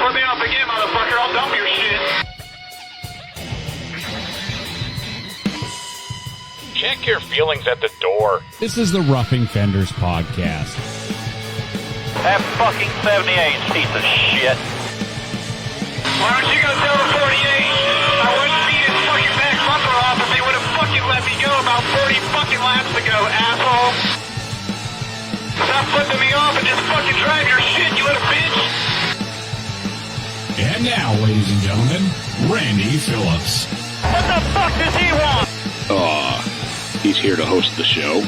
put me off again, motherfucker. I'll dump your shit. Check your feelings at the door. This is the Roughing Fenders podcast. That fucking 78 piece of shit. Why don't you go tell the 48? I wouldn't beat his fucking back bumper off if they would have fucking let me go about 40 fucking laps ago, asshole. Stop flipping me off and just fucking drive your shit, you little bitch. And now, ladies and gentlemen, Randy Phillips. What the fuck does he want? He's here to host the show.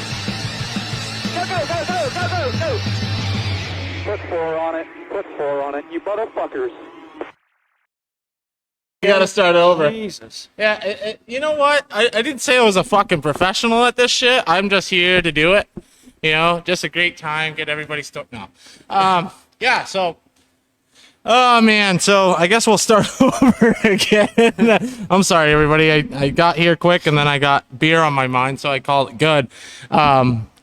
Go. Put 4 on it, you motherfuckers. You gotta start over. Jesus. Yeah, you know what? I didn't say I was a fucking professional at this shit. I'm just here to do it. You know, just a great time, get everybody stoked. No. Yeah, so... Oh, man, so I guess we'll start over again. I'm sorry, everybody. I got here quick, and then I got beer on my mind, so I called it good.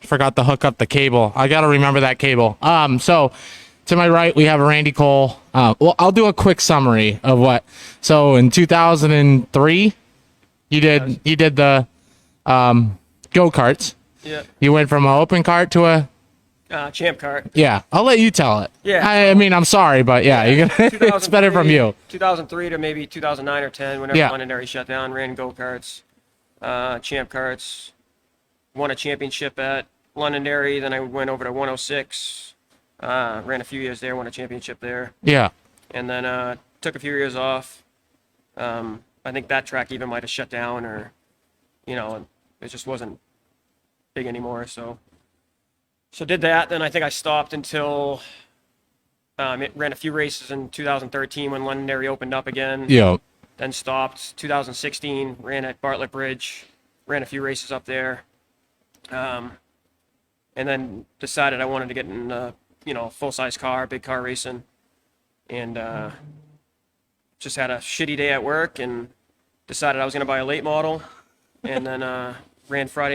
Forgot to hook up the cable. I got to remember that cable. So to my right, we have Randy Cole. Well, I'll do a quick summary of what. So in 2003, you did the go-karts. Yeah. You went from an open cart to a... Champ cart. Yeah, I'll let you tell it. Yeah. I mean, I'm sorry, but yeah, it's better from you. 2003 to maybe 2009 or 10, whenever Yeah. Londonderry shut down, ran go-karts, champ carts, won a championship at Londonderry, then I went over to 106, ran a few years there, won a championship there, Yeah. and then took a few years off. I think that track even might have shut down, or, it just wasn't big anymore, so did that. Then I think I stopped until it ran a few races in 2013 when Londonderry opened up again. Yeah. Then stopped. 2016 ran at Bartlett Bridge, ran a few races up there, and then decided I wanted to get in full size car, big car racing, and just had a shitty day at work and decided I was going to buy a late model, and then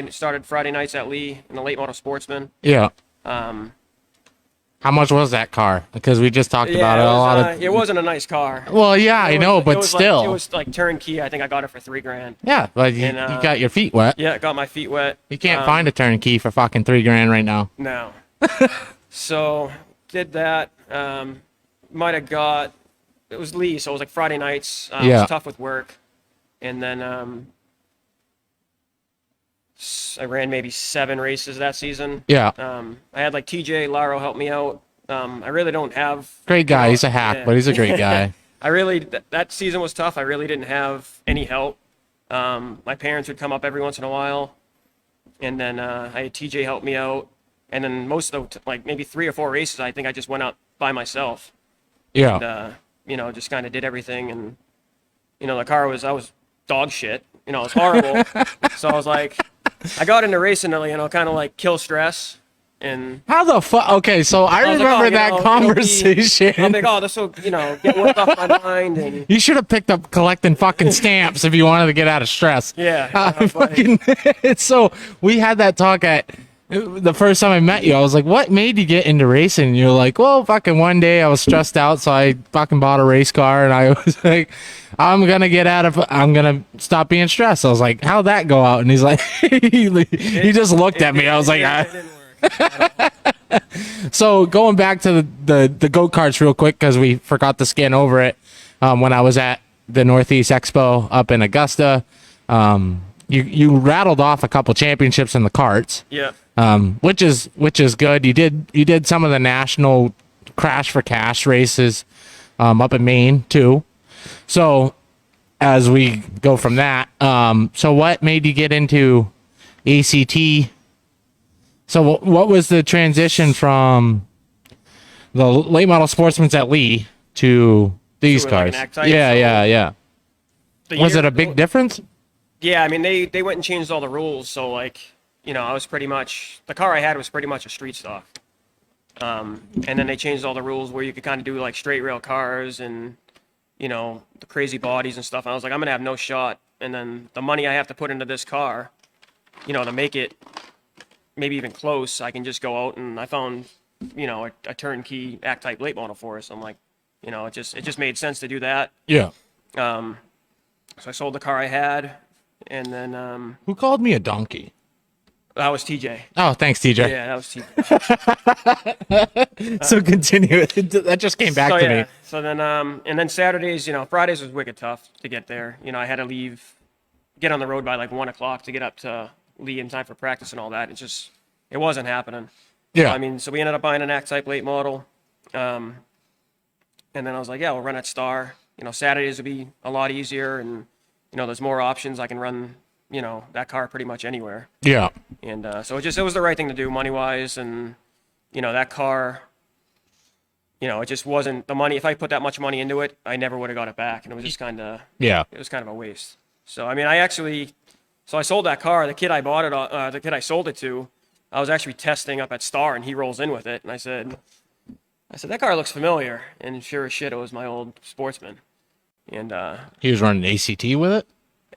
started Friday nights at Lee in the late model Sportsman. Yeah. How much was that car? Because we just talked about it a lot. It wasn't a nice car. Well, yeah, I know, but still. It was like turnkey. I think I got it for $3,000. Yeah, but you got your feet wet. Yeah, got my feet wet. You can't find a turnkey for fucking $3,000 right now. No. So did that. Might have got. It was Lee, so it was like Friday nights. It was tough with work, and then I ran maybe 7 races that season. Yeah. I had like TJ Laro help me out. I really don't have... Great guy. He's a hack, but he's a great guy. That season was tough. I really didn't have any help. My parents would come up every once in a while. And then I had TJ help me out. And then most of like maybe 3 or 4 races, I think I just went out by myself. Yeah. And, just kind of did everything. And, the car I was dog shit. It was horrible. So I was like... I got into racing to, kind of like kill stress. And how the fuck? Okay, so I remember that conversation. I'm like, this will, get work off my mind. And you should have picked up collecting fucking stamps if you wanted to get out of stress. Yeah. So we had that talk at the first time I met you. I was like, what made you get into racing? And you're like, well, fucking one day I was stressed out, so I fucking bought a race car, and I was like, I'm going to stop being stressed. I was like, how'd that go out? And he's like, he just looked at me. I was like, it didn't work. So going back to the go-karts real quick, because we forgot to scan over it when I was at the Northeast Expo up in Augusta. You rattled off a couple championships in the karts. Yeah. Which is good. You did some of the national Crash for Cash races up in Maine too. So as we go from that, so what made you get into ACT? So what was the transition from the late model Sportsman's at Lee to these cars? Yeah. Was it a big difference? Yeah, I mean, they went and changed all the rules. So, like, I was pretty much... The car I had was pretty much a street stock. And then they changed all the rules where you could kind of do, like, straight rail cars and, the crazy bodies and stuff. And I was like, I'm going to have no shot. And then the money I have to put into this car, to make it maybe even close, I can just go out and I found, a turnkey act-type late model for us. I'm like, You know, it just made sense to do that. Yeah. So I sold the car I had, and then Who called me a donkey? that was TJ. Oh, thanks, TJ. Yeah, that was TJ. So continue. That just came back So to yeah, me. so then and then Saturdays, you know, Fridays was wicked tough to get there. You know, I had to get on the road by like 1 o'clock to get up to Lee in time for practice and all that. It wasn't happening. Yeah. I mean, so we ended up buying an Act Type late model. And then I was like, yeah, we'll run at Star. You know, Saturdays would be a lot easier, and you know, there's more options. I can run, you know, that car pretty much anywhere. Yeah. And so it was the right thing to do money wise, and you know, that car. You know, it just wasn't the money. If I put that much money into it, I never would have got it back, and it was just kind of a waste. So I mean, I sold that car. The kid I bought it, the kid I sold it to, I was actually testing up at Star, and he rolls in with it, and I said, that car looks familiar, and sure as shit, it was my old Sportsman. And He was running ACT with it?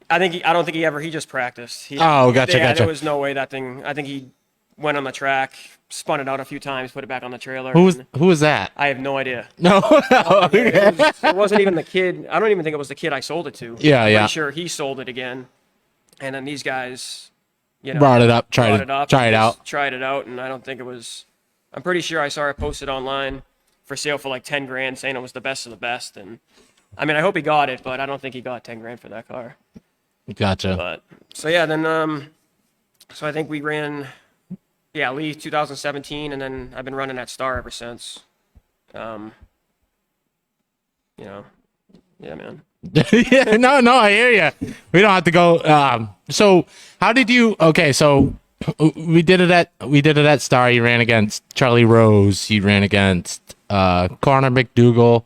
I don't think he just practiced. Gotcha. There was no way that thing. I think he went on the track, spun it out a few times, put it back on the trailer. Who was that? I have no idea. No. It wasn't even the kid. I don't even think it was the kid I sold it to. Yeah, I'm yeah. pretty sure he sold it again, and then these guys, you know, Brought it up, tried it out. And I don't think it was. I'm pretty sure I saw it posted online for sale for like 10 grand, saying it was the best of the best. And I mean, I hope he got it, but I don't think he got 10 grand for that car. Gotcha. But so yeah, then so I think we ran, Lee 2017, and then I've been running at Star ever since. You know, yeah, man. Yeah, no, I hear you. We don't have to go. So how did you? Okay, so we did it at Star. You ran against Charlie Rose. You ran against Connor McDougal,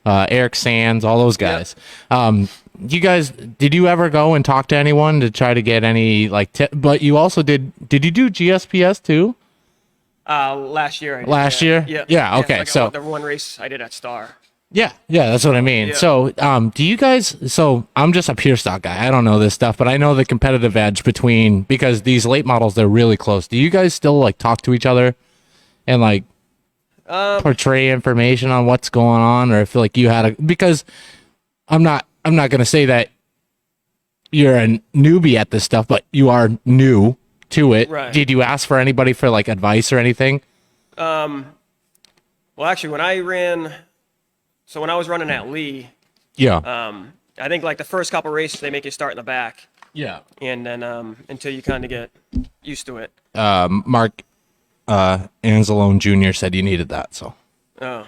Eric Sands, all those guys. Yep. You guys, did you ever go and talk to anyone to try to get any like tip? But you also did you do GSPS too? Last year. Last year? Yeah. Okay. So the one race I did at Star. Yeah, that's what I mean. Yeah. So, do you guys? So, I'm just a pure stock guy. I don't know this stuff, but I know the competitive edge because these late models, they're really close. Do you guys still like talk to each other and like portray information on what's going on, or feel like you had because I'm not gonna say that you're a newbie at this stuff, but you are new to it. Right. Did you ask for anybody for like advice or anything? Well, actually, when I was running at Lee, Yeah. I think like the first couple races they make you start in the back, Yeah. and then until you kind of get used to it. Mark Anzalone Jr. said you needed that, so. Oh.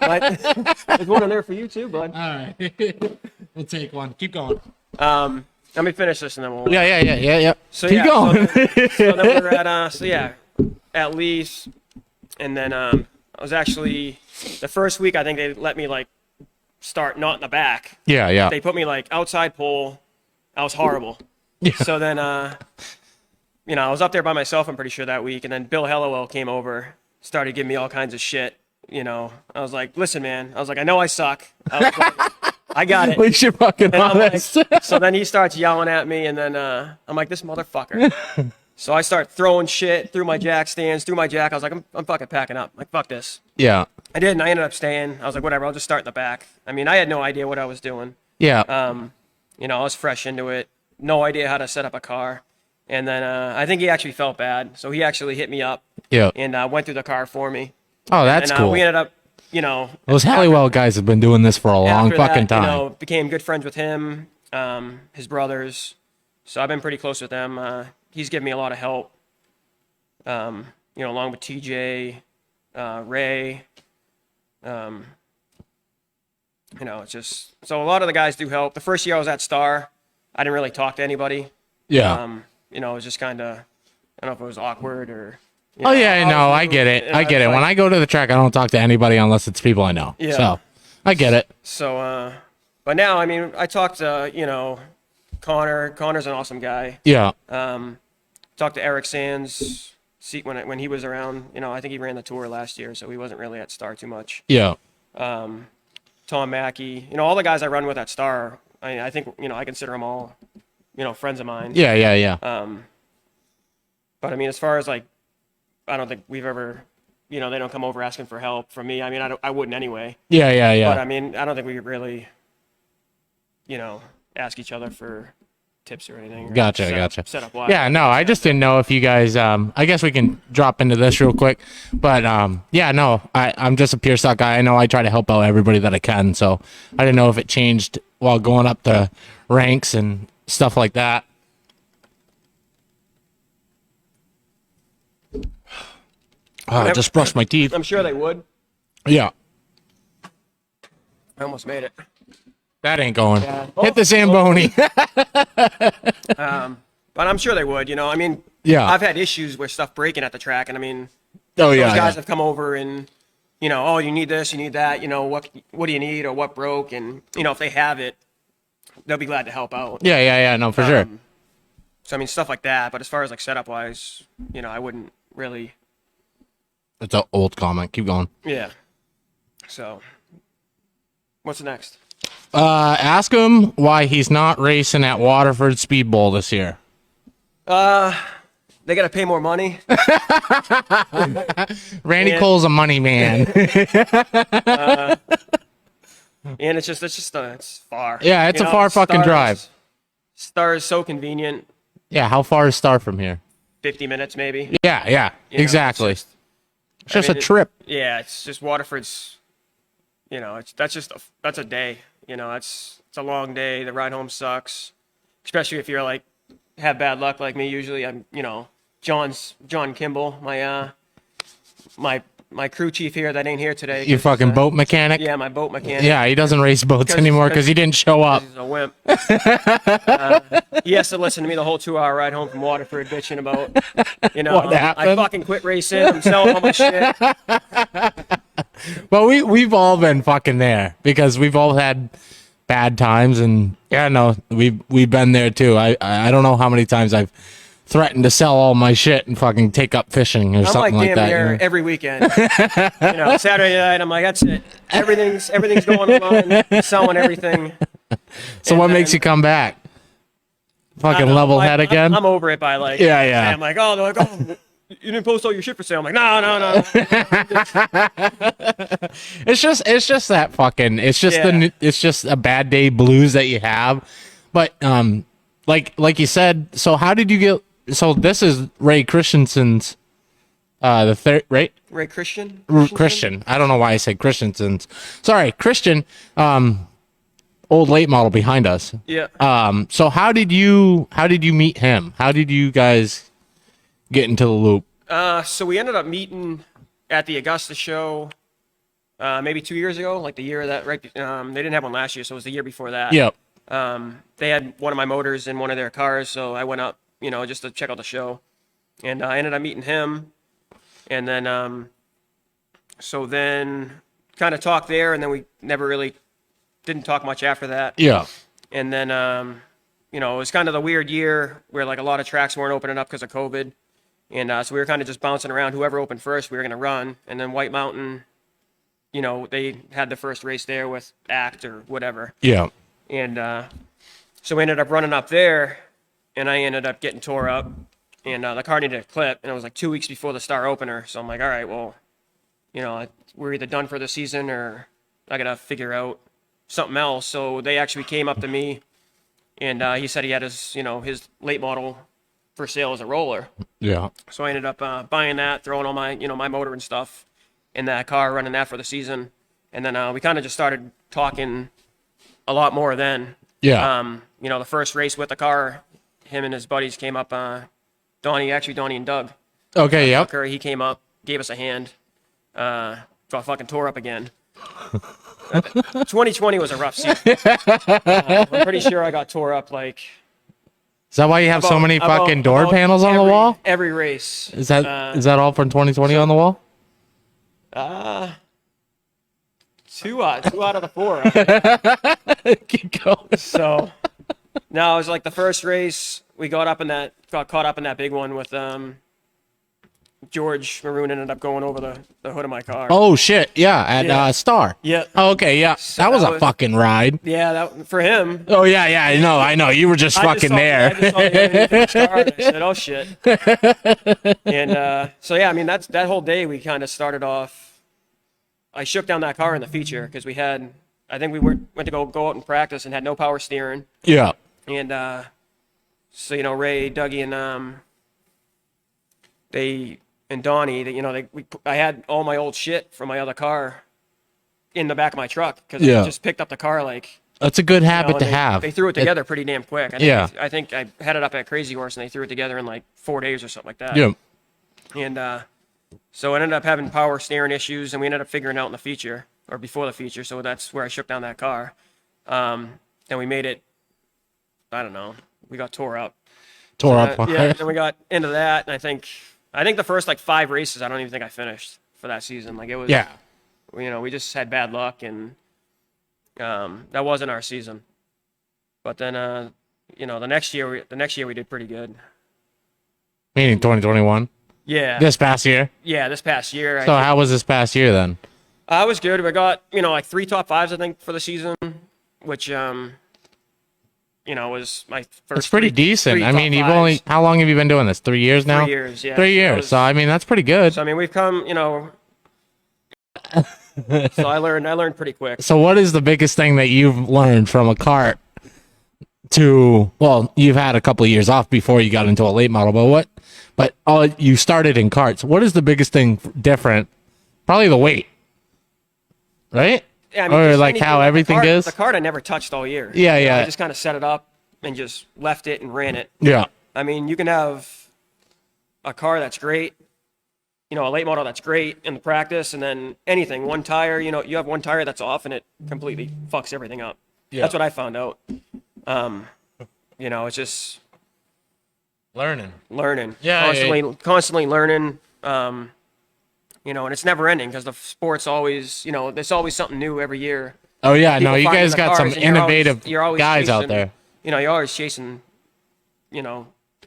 But there's one in there for you too, bud. All right. We'll take one. Keep going. Let me finish this and then we'll. Yeah. So Keep going. So then we're at at Lee's, and then I was actually the first week I think they let me like start not in the back. Yeah. They put me like outside pole. That was horrible. Yeah. So then I was up there by myself, I'm pretty sure, that week, and then Bill Hellowell came over, started giving me all kinds of shit. You know, I was like, listen, man. I was like, I know I suck. I was like, I got it. We should fucking And I'm honest. like, so then he starts yelling at me, and then I'm like, this motherfucker. So I start throwing shit through my jack stands, through my jack. I was like, I'm fucking packing up. Like, fuck this. Yeah. I did, and I ended up staying. I was like, whatever, I'll just start in the back. I mean, I had no idea what I was doing. Yeah. I was fresh into it. No idea how to set up a car. And then I think he actually felt bad. So he actually hit me up Yeah. and went through the car for me. Oh, that's And cool. we ended up, Those Halliwell guys have been doing this for a long after fucking that, time. Became good friends with him, his brothers. So I've been pretty close with them. He's given me a lot of help. Along with TJ, Ray. It's just so a lot of the guys do help. The first year I was at Star, I didn't really talk to anybody. Yeah. It was just kind of, I don't know if it was awkward or. I get it. I get it. When I go to the track, I don't talk to anybody unless it's people I know. Yeah. So, I get it. So, but now, I mean, I talked to, Connor. Connor's an awesome guy. Yeah. Talked to Eric Sands when he was around. I think he ran the tour last year, so he wasn't really at Star too much. Yeah. Tom Mackey. All the guys I run with at Star, I think, I consider them all, friends of mine. Yeah. But I mean, as far as like, I don't think we've ever, they don't come over asking for help from me. I mean, I wouldn't anyway. Yeah. But I mean, I don't think we could really, ask each other for tips or anything. Or Gotcha. Setup wise. Yeah, no, I just didn't know if you guys. I guess we can drop into this real quick, but yeah, no, I'm just a pure stock guy. I know I try to help out everybody that I can, so I didn't know if it changed while going up the ranks and stuff like that. I just brushed my teeth. I'm sure they would. Yeah, I almost made it. that ain't going. Yeah. Hit the Zamboni. But I'm sure they would. I mean, Yeah. I've had issues with stuff breaking at the track, and I mean, Oh those yeah. guys have come over and, oh, you need this, you need that, what do you need or what broke, and if they have it, they'll be glad to help out. Yeah. No, for sure. So I mean, stuff like that. But as far as like setup wise, I wouldn't really. It's an old comment. Keep going. Yeah. So, what's next? Ask him why he's not racing at Waterford Speed Bowl this year. They got to pay more money. Randy Cole's a money man. And it's far. Yeah, it's a far fucking drive. Star is so convenient. Yeah, how far is Star from here? 50 minutes maybe. Yeah, exactly. It's just a mean, trip. Yeah, it's just Waterford's. That's a day. It's a long day. The ride home sucks, especially if you're like have bad luck like me. Usually, I'm John Kimball, my crew chief here that ain't here today. You fucking boat mechanic? Yeah, my boat mechanic. Yeah, he doesn't race boats anymore because he didn't show up. He's a wimp. He has to listen to me the whole 2-hour ride home from Waterford bitching about, What happened? I fucking quit racing. I'm selling all my shit. But we've all been fucking there because we've all had bad times, and yeah, no, we've been there too. I don't know how many times I've threatened to sell all my shit and fucking take up fishing or something like damn that. near every weekend. Saturday night, I'm like, that's it. Everything's going on. Selling everything. So what makes you come back? Fucking level head again? I'm over it by like. Yeah. I'm like, they're like, oh, you didn't post all your shit for sale. I'm like, no. It's just that fucking. It's just it's just a bad day blues that you have. But like you said. So how did you get? So this is Ray Christensen's. The third, right? Ray Christian. Christian. I don't know why I said Christensen's. Sorry, Christian. Old late model behind us. Yeah. So how did you meet him? How did you guys get into the loop? So we ended up meeting at the Augusta show, maybe 2 years ago, like the year that, right? They didn't have one last year, so it was the year before that. Yep. They had one of my motors in one of their cars, so I went up, just to check out the show, and I ended up meeting him, and then, so then kind of talked there, and then we never really didn't talk much after that. Yeah. And then, it was kind of the weird year where like a lot of tracks weren't opening up because of COVID. And so we were kind of just bouncing around. Whoever opened first, we were going to run. And then White Mountain, they had the first race there with ACT or whatever. Yeah. And so we ended up running up there, and I ended up getting tore up. And the car needed a clip, and it was like 2 weeks before the Star opener. So I'm like, all right, well, we're either done for the season or I got to figure out something else. So they actually came up to me, and he said he had his late model for sale as a roller. Yeah. So I ended up buying that, throwing all my my motor and stuff in that car, running that for the season, and then we kind of just started talking a lot more then. Yeah. The first race with the car, him and his buddies came up. Donnie and Doug. Okay. Yep. Tucker, he came up, gave us a hand. Got fucking tore up again. 2020 was a rough season. I'm pretty sure I got tore up like. Is that why you have so many fucking door panels on the wall? Every race. Is that all from 2020 on the wall? Two out of the 4. Keep going. So, no, it was like the first race we got caught up in that big one with George Maroon ended up going over the hood of my car. Oh shit! Yeah, at Yeah. Star. Yeah. Oh, okay, yeah. That was a fucking ride. Yeah, that for him. Oh yeah, yeah. I know. You were just I fucking just saw, there. I just saw the interview from Star, and I said, "Oh shit!" And so yeah, I mean that whole day we kind of started off. I shook down that car in the feature because we had. I think we went to go out and practice and had no power steering. Yeah. And so Ray, Dougie, and they and Donnie, I had all my old shit from my other car in the back of my truck because I just picked up the car like. That's a good habit to have. They threw it together pretty damn quick. I think I had it up at Crazy Horse and they threw it together in like 4 days or something like that. Yeah. And so I ended up having power steering issues, and we ended up figuring out in the feature or before the feature. So that's where I shook down that car. And we made it. I don't know. We got tore up. Yeah. And then we got into that, and I think the first like 5 races, I don't even think I finished for that season. Like it was. Yeah. We just had bad luck, and that wasn't our season. But then, the next year we did pretty good. Meaning 2021. Yeah. This past year. Yeah, this past year. So how was this past year then? I was good. We got like 3 top 5s I think for the season, which was my first. It's pretty decent. three I mean, top fives. how long have you been doing this? 3 years now. 3 years. Yeah. 3 years. So I mean, that's pretty good. So I mean, we've come. So I learned pretty quick. So what is the biggest thing that you've learned from a kart to, well, you've had a couple of years off before you got into a late model, but you started in karts. What is the biggest thing different? Probably the weight, right? Yeah, I mean, or just like how everything is? The cart I never touched all year. Yeah, yeah. I just kind of set it up and just left it and ran it. Yeah. I mean, you can have a car that's great, a late model that's great in the practice, and then anything, one tire, you have one tire that's off and it completely fucks everything up. Yeah. That's what I found out. It's just Learning. Yeah. Constantly learning. And it's never ending because the sport's always, there's always something new every year. Oh yeah, People no, you find guys the got cars, some and innovative you're always guys out chasing- there. You're always chasing, the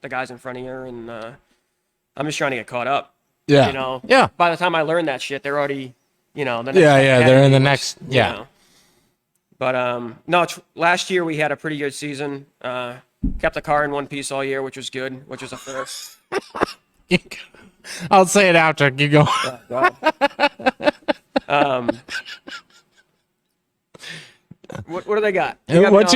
guys in front of you, and I'm just trying to get caught up. Yeah. Yeah. By the time I learn that shit, they're already, the next They're in the was, next. Yeah. But no, last year we had a pretty good season. Kept the car in one piece all year, which was good, which was a first. I'll say it after. You go. What do they got? What's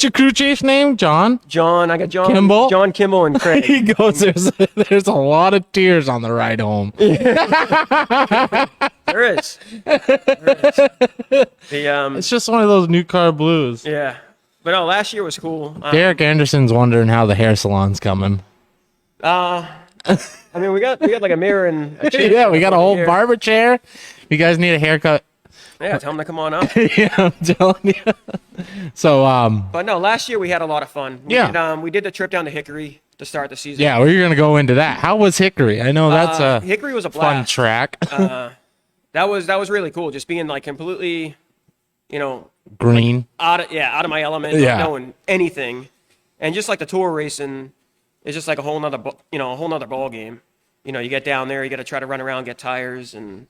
your crew chief's name? John. John. I got John Kimball? John Kimball and Craig. He goes. There's a lot of tears on the ride home. There is. It's just one of those new car blues. Yeah. But no, last year was cool. Derek Anderson's wondering how the hair salon's coming. I mean, we got like a mirror and a chair. Yeah, we got a whole here. barber chair. You guys need a haircut. Yeah, tell them to come on up. Yeah, I'm telling you. So, But no, last year we had a lot of fun. We did the trip down to Hickory to start the season. yeah, we're gonna go into that. How was Hickory? I know that's a Hickory was a fun blast. track. That was really cool. Just being like completely, Green. out of my element, Yeah. not knowing anything, and just like the tour racing is just like a whole nother ball game. You get down there, you got to try to run around, get tires, and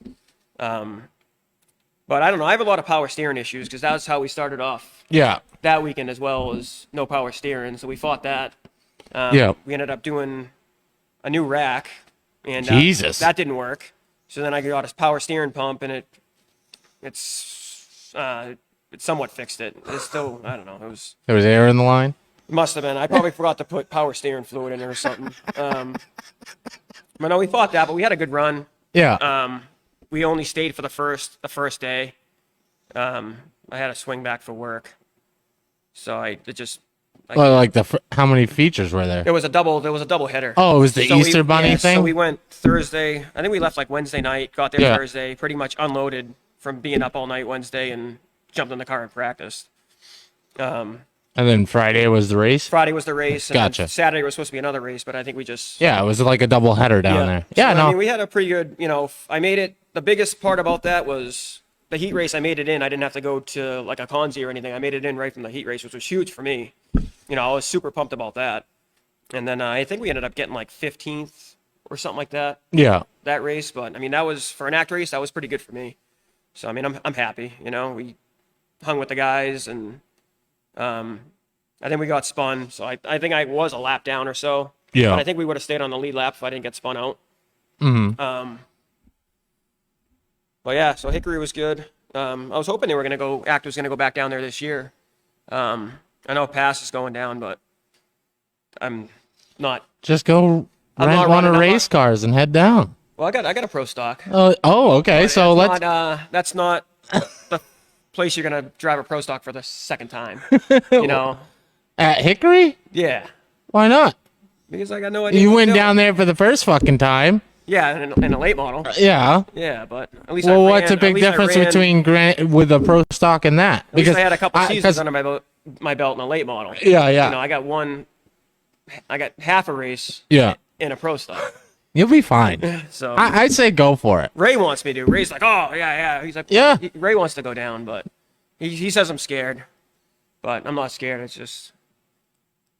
but I don't know. I have a lot of power steering issues because that's how we started off Yeah. that weekend as well, as no power steering. So we fought that. Yeah. We ended up doing a new rack, and Jesus. that didn't work. So then I got a power steering pump, and it somewhat fixed it. It's still, I don't know. There was air in the line. Must have been. I probably forgot to put power steering fluid in there or something. But no, we fought that, but we had a good run. Yeah. We only stayed for the first day. I had to swing back for work, so Well, like how many features were there? there was a double header. Oh, it was the Easter Bunny thing? So we went Thursday. I think we left like Wednesday night. Got there Yeah. Thursday. Pretty much unloaded from being up all night Wednesday and jumped in the car and practiced. And then Friday was the race? Friday was the race. And then Gotcha. Saturday was supposed to be another race, but I think we just Yeah, it was like a double header down there. So, Yeah, no. I mean, we had a pretty good. I made it. The biggest part about that was the heat race. I made it in. I didn't have to go to like a Conzi or anything. I made it in right from the heat race, which was huge for me. I was super pumped about that. And then I think we ended up getting like 15th or something like that. Yeah. That race, but I mean, that was for an act race. That was pretty good for me. So I mean, I'm happy. You know, we hung with the guys, and I think we got spun. So I think I was a lap down or so. Yeah. But I think we would have stayed on the lead lap if I didn't get spun out. But yeah, so Hickory was good. I was hoping they were gonna go. Act was gonna go back down there this year. I know Pass is going down, but I'm not. Just go rent one of race cars and head down. Well, I got a pro stock. Okay. But So let's. That's not the place you're gonna drive a pro stock for the second time. You know. At Hickory? Yeah. Why not? Because I got no idea. You what went to do. down there for the first fucking time. Yeah, in a late model. Yeah. Yeah, but at least. Well, I what's ran, the big at least I difference ran- between with a pro stock and that? At least I had a couple seasons under my belt in a late model. Yeah, yeah. You know, I got half a race. Yeah. In a pro stock. You'll be fine. So I'd say go for it. Ray wants me to. Ray's like, oh yeah. He's like, Yeah. Ray wants to go down, but he says I'm scared, but I'm not scared. It's just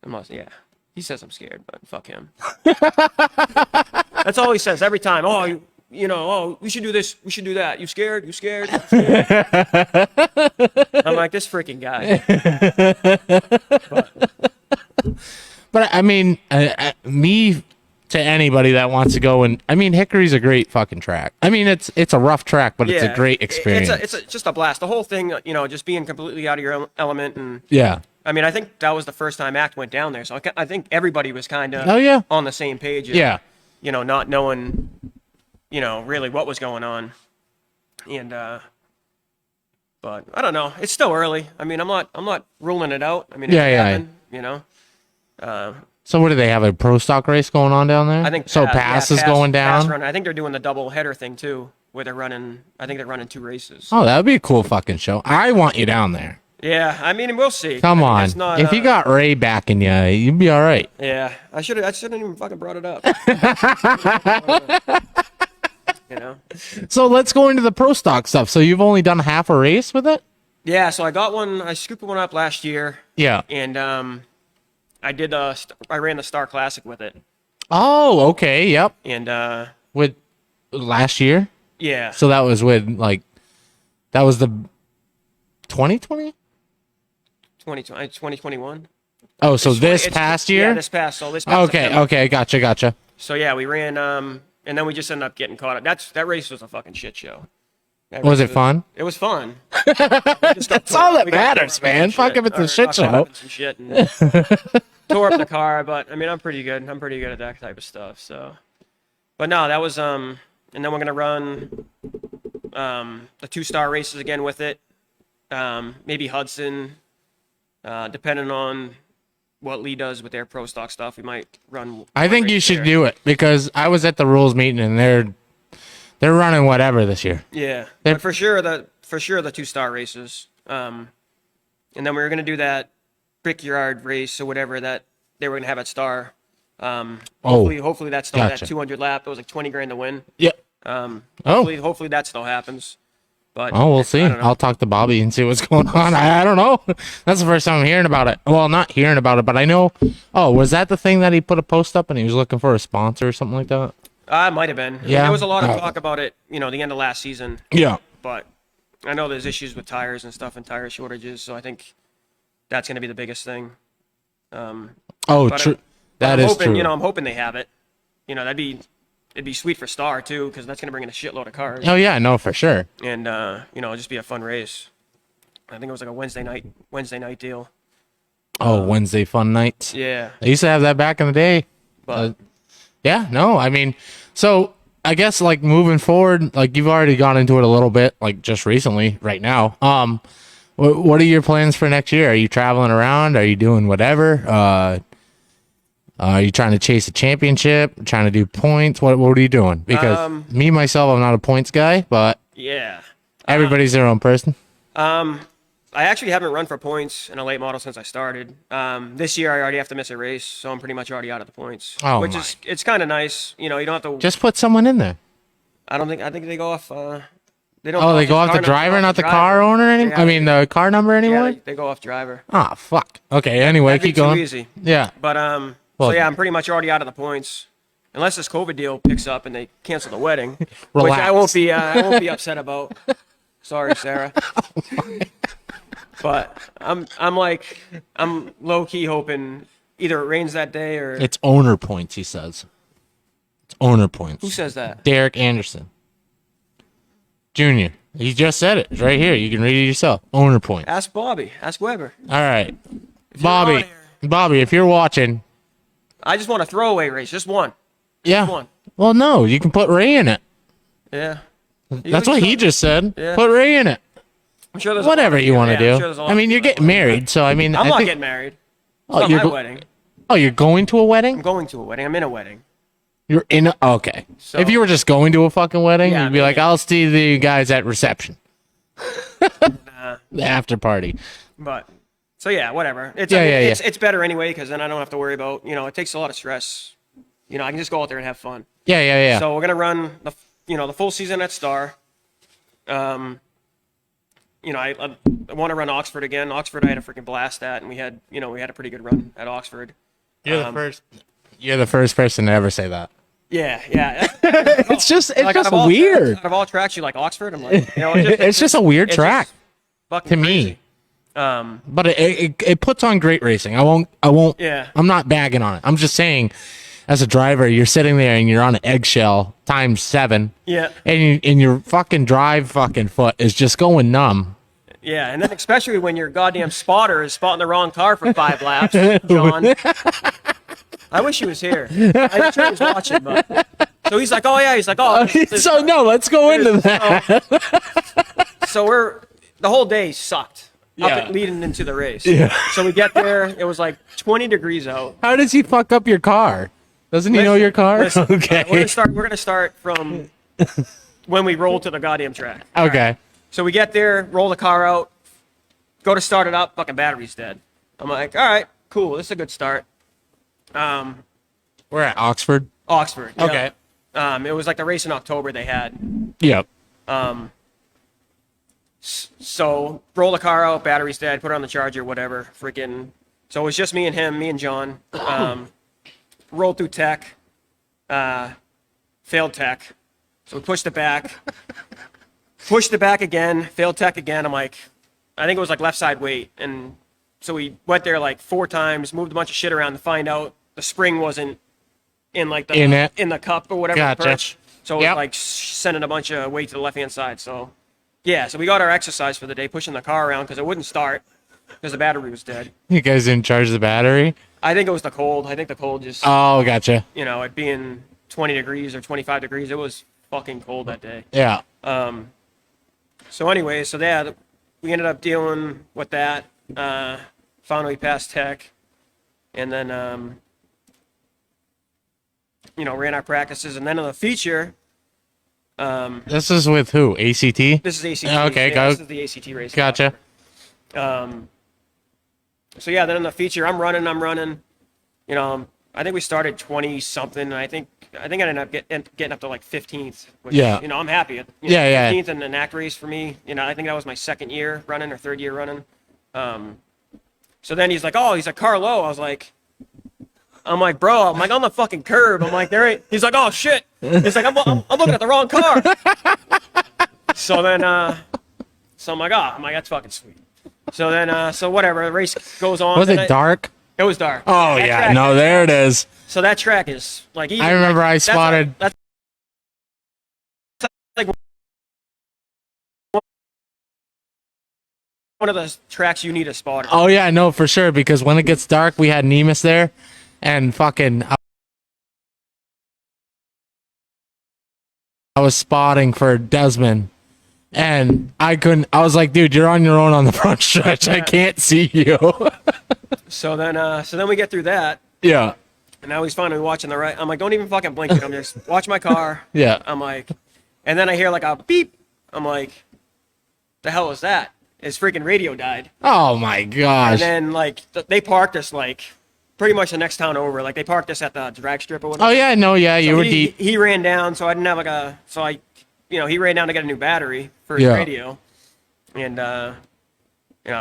I'm not. Yeah. He says I'm scared, but fuck him. That's all he says every time. Oh, we should do this. We should do that. You scared? You scared? You scared? I'm like, this freaking guy. But I mean, me to anybody that wants to go and I mean, Hickory's a great fucking track. I mean, it's a rough track, but it's a great experience. It's just a blast. The whole thing, just being completely out of your element and. Yeah. I mean, I think that was the first time Act went down there, so I think everybody was kind of on the same page. And, not knowing, really what was going on, and but I don't know. It's still early. I mean, I'm not ruling it out. I mean, it could happen, So what do they have, a pro stock race going on down there? I think so. Pass is going down. I think they're doing the double header thing too, where they're running. I think they're running 2 races. Oh, that would be a cool fucking show. I want you down there. Yeah, I mean, we'll see. Come on. It's not, if you got Ray backing you, you'd be all right. Yeah, I shouldn't even fucking brought it up. So let's go into the pro stock stuff. So you've only done half a race with it? Yeah, so I got one. I scooped one up last year. Yeah. And I did. I ran the Star Classic with it. Oh, okay. Yep. And with last year? Yeah. So that was with that was the 2020? 2021. Oh, so this past year? Yeah, this past. Okay, September. Okay, gotcha. So yeah, we ran, and then we just ended up getting caught up. That race was a fucking shit show. Was it fun? It was fun. That's all that matters, man. Fuck if it's a shit show. Some shit and tore up the car, but I mean, I'm pretty good. I'm pretty good at that type of stuff. So, but no, that was and then we're gonna run the 2-star races again with it. Maybe Hudson, depending on what Lee does with their pro stock stuff, we might run. I think you should do it because I was at the rules meeting and they're running whatever this year. Yeah, but for sure the 2-star races. And then we were gonna do that Brickyard race or whatever that they were gonna have at Star. Hopefully that still that 200 lap. It was like $20,000 to win. Yeah. Hopefully that still happens. But we'll see. I'll talk to Bobby and see what's going on. I don't know. That's the first time I'm hearing about it. Well, not hearing about it, but I know. Oh, was that the thing that he put a post up and he was looking for a sponsor or something like that? It might have been. Yeah. There was a lot of talk about it, the end of last season. Yeah. But I know there's issues with tires and stuff and tire shortages, so I think that's going to be the biggest thing. True. That is true. I'm hoping they have it. It'd be sweet for Star too, because that's gonna bring in a shitload of cars. Oh yeah, no, for sure. And it'll just be a fun race. I think it was like a Wednesday night deal. Wednesday fun nights. Yeah. They used to have that back in the day. But yeah, no, I mean, so I guess like moving forward, like you've already gone into it a little bit, like just recently, right now. What are your plans for next year? Are you traveling around? Are you doing whatever? Are you trying to chase a championship? Trying to do points? What are you doing? Because myself, I'm not a points guy, but yeah, everybody's their own person. I actually haven't run for points in a late model since I started. This year, I already have to miss a race, so I'm pretty much already out of the points. It's kind of nice. You don't have to just put someone in there. I think they go off. They don't. Oh, they go off the driver, not the car owner anymore. I mean, the car number anymore. Yeah, they go off driver. Ah, fuck. Okay. Anyway, keep going. Too easy. Yeah. But so yeah, I'm pretty much already out of the points. unless this COVID deal picks up and they cancel the wedding, which Relax. I won't be upset about. Sorry, Sarah. But I'm low key hoping either it rains that day or It's owner points, he says. It's owner points. who says that? Derek Anderson. Junior. He just said it. It's right here. You can read it yourself. Owner points. Ask Bobby. Ask Weber. All right. on Bobby. here. Bobby, if you're watching. I just want a throwaway race, just one. Yeah. one. Well, no. You can put Ray in it. Yeah. That's what he just said. Yeah. Put Ray in it. I'm sure there's Whatever you want to I'm do. sure there's a lot I mean, you're getting married, so I mean, I'm I not think, getting married. It's Oh, not you're my go- wedding. Oh, you're going to a I'm wedding? going to a wedding. I'm in a wedding. You're in a, okay. So- If you were just going to a fucking wedding, Yeah, you'd be I mean- like, I'll see the guys at reception. The after party. But so yeah, whatever. It's Yeah, it's better anyway because then I don't have to worry about it takes a lot of stress. I can just go out there and have fun. Yeah. So we're gonna run the full season at Star. I want to run Oxford again. Oxford I had a freaking blast at, and we had a pretty good run at Oxford. You're the first person to ever say that. Yeah. It's just Like, out of all weird. tracks- out of all tracks, you like Oxford? I'm like, It's just a weird it's track just fucking to crazy. me. But it puts on great racing. I won't. Yeah. I'm not bagging on it. I'm just saying, as a driver, you're sitting there and you're on an eggshell times 7. Yeah. And your fucking drive fucking foot is just going numb. Yeah, and then especially when your goddamn spotter is spotting the wrong car for 5 laps, John. I wish he was here. I'm sure he was watching, but so he's like, oh yeah, he's like, oh. So no, let's go into that. So the whole day sucked. Yeah. Leading into the race. Yeah. So we get there, it was like 20 degrees out. How does he fuck up your car? Doesn't he know your car? Listen, Okay. We're gonna start from when we roll to the goddamn track. Okay. So we get there, roll the car out, go to start it up, fucking battery's dead. I'm like, all right, cool, this is a good start. We're at Oxford. Oxford. yeah. Okay. It was like the race in October they had. Yep. So roll the car out, battery's dead, put it on the charger, whatever. Freaking. So it was just me and him, me and John. Rolled through tech. Failed tech. So we pushed it back. Pushed it back again. Failed tech again. I'm like, I think it was like left side weight. And so we went there like 4 times, moved a bunch of shit around to find out the spring wasn't in like the In the cup or whatever. Gotcha. The perch. So it Yep. was like sending a bunch of weight to the left hand side. So yeah, so we got our exercise for the day, pushing the car around because it wouldn't start because the battery was dead. You guys didn't charge the battery? I think it was the cold. I think the cold just, Oh, gotcha. it being 20 degrees or 25 degrees, it was fucking cold that day. Yeah. So anyway, we ended up dealing with that. Finally passed tech, and then ran our practices, and then in the feature. This is with who? ACT? This is ACT. Okay, yeah, go. This is the ACT race. Gotcha. So yeah, then in the feature, I'm running. I think we started 20 something. I think I ended up getting up to like 15th. Which, Yeah. I'm happy. Yeah. 15th in an act race for me. I think that was my second year running or third year running. So then he's like, car low. I'm like, bro, I'm like on the fucking curb. I'm like, there ain't. He's like, oh shit. He's like, I'm looking at the wrong car. So then, so I'm like, that's fucking sweet. So then, so whatever, the race goes on. Was it dark? It was dark. Oh, That yeah. track- No, there it is. So that track is like. Even, I remember I that's spotted. That's like one of the tracks you need a spotter. Oh, yeah, no, for sure. Because when it gets dark, we had Nemus there. And fucking. I was spotting for Desmond. And I was like, dude, you're on your own on the front stretch. I can't see you. So then we get through that, Yeah. and now he's finally watching the right. I'm like, don't even fucking blink it. I'm just watch my car. Yeah. I'm like, and then I hear like a beep. I'm like, the hell is that? His freaking radio died. Oh, my gosh. And then like they parked us like pretty much the next town over. Like they parked us at the drag strip or whatever. Oh, yeah, no, yeah, you So were he, deep. He ran down, so I didn't have he ran down to get a new battery for his Yeah. radio, and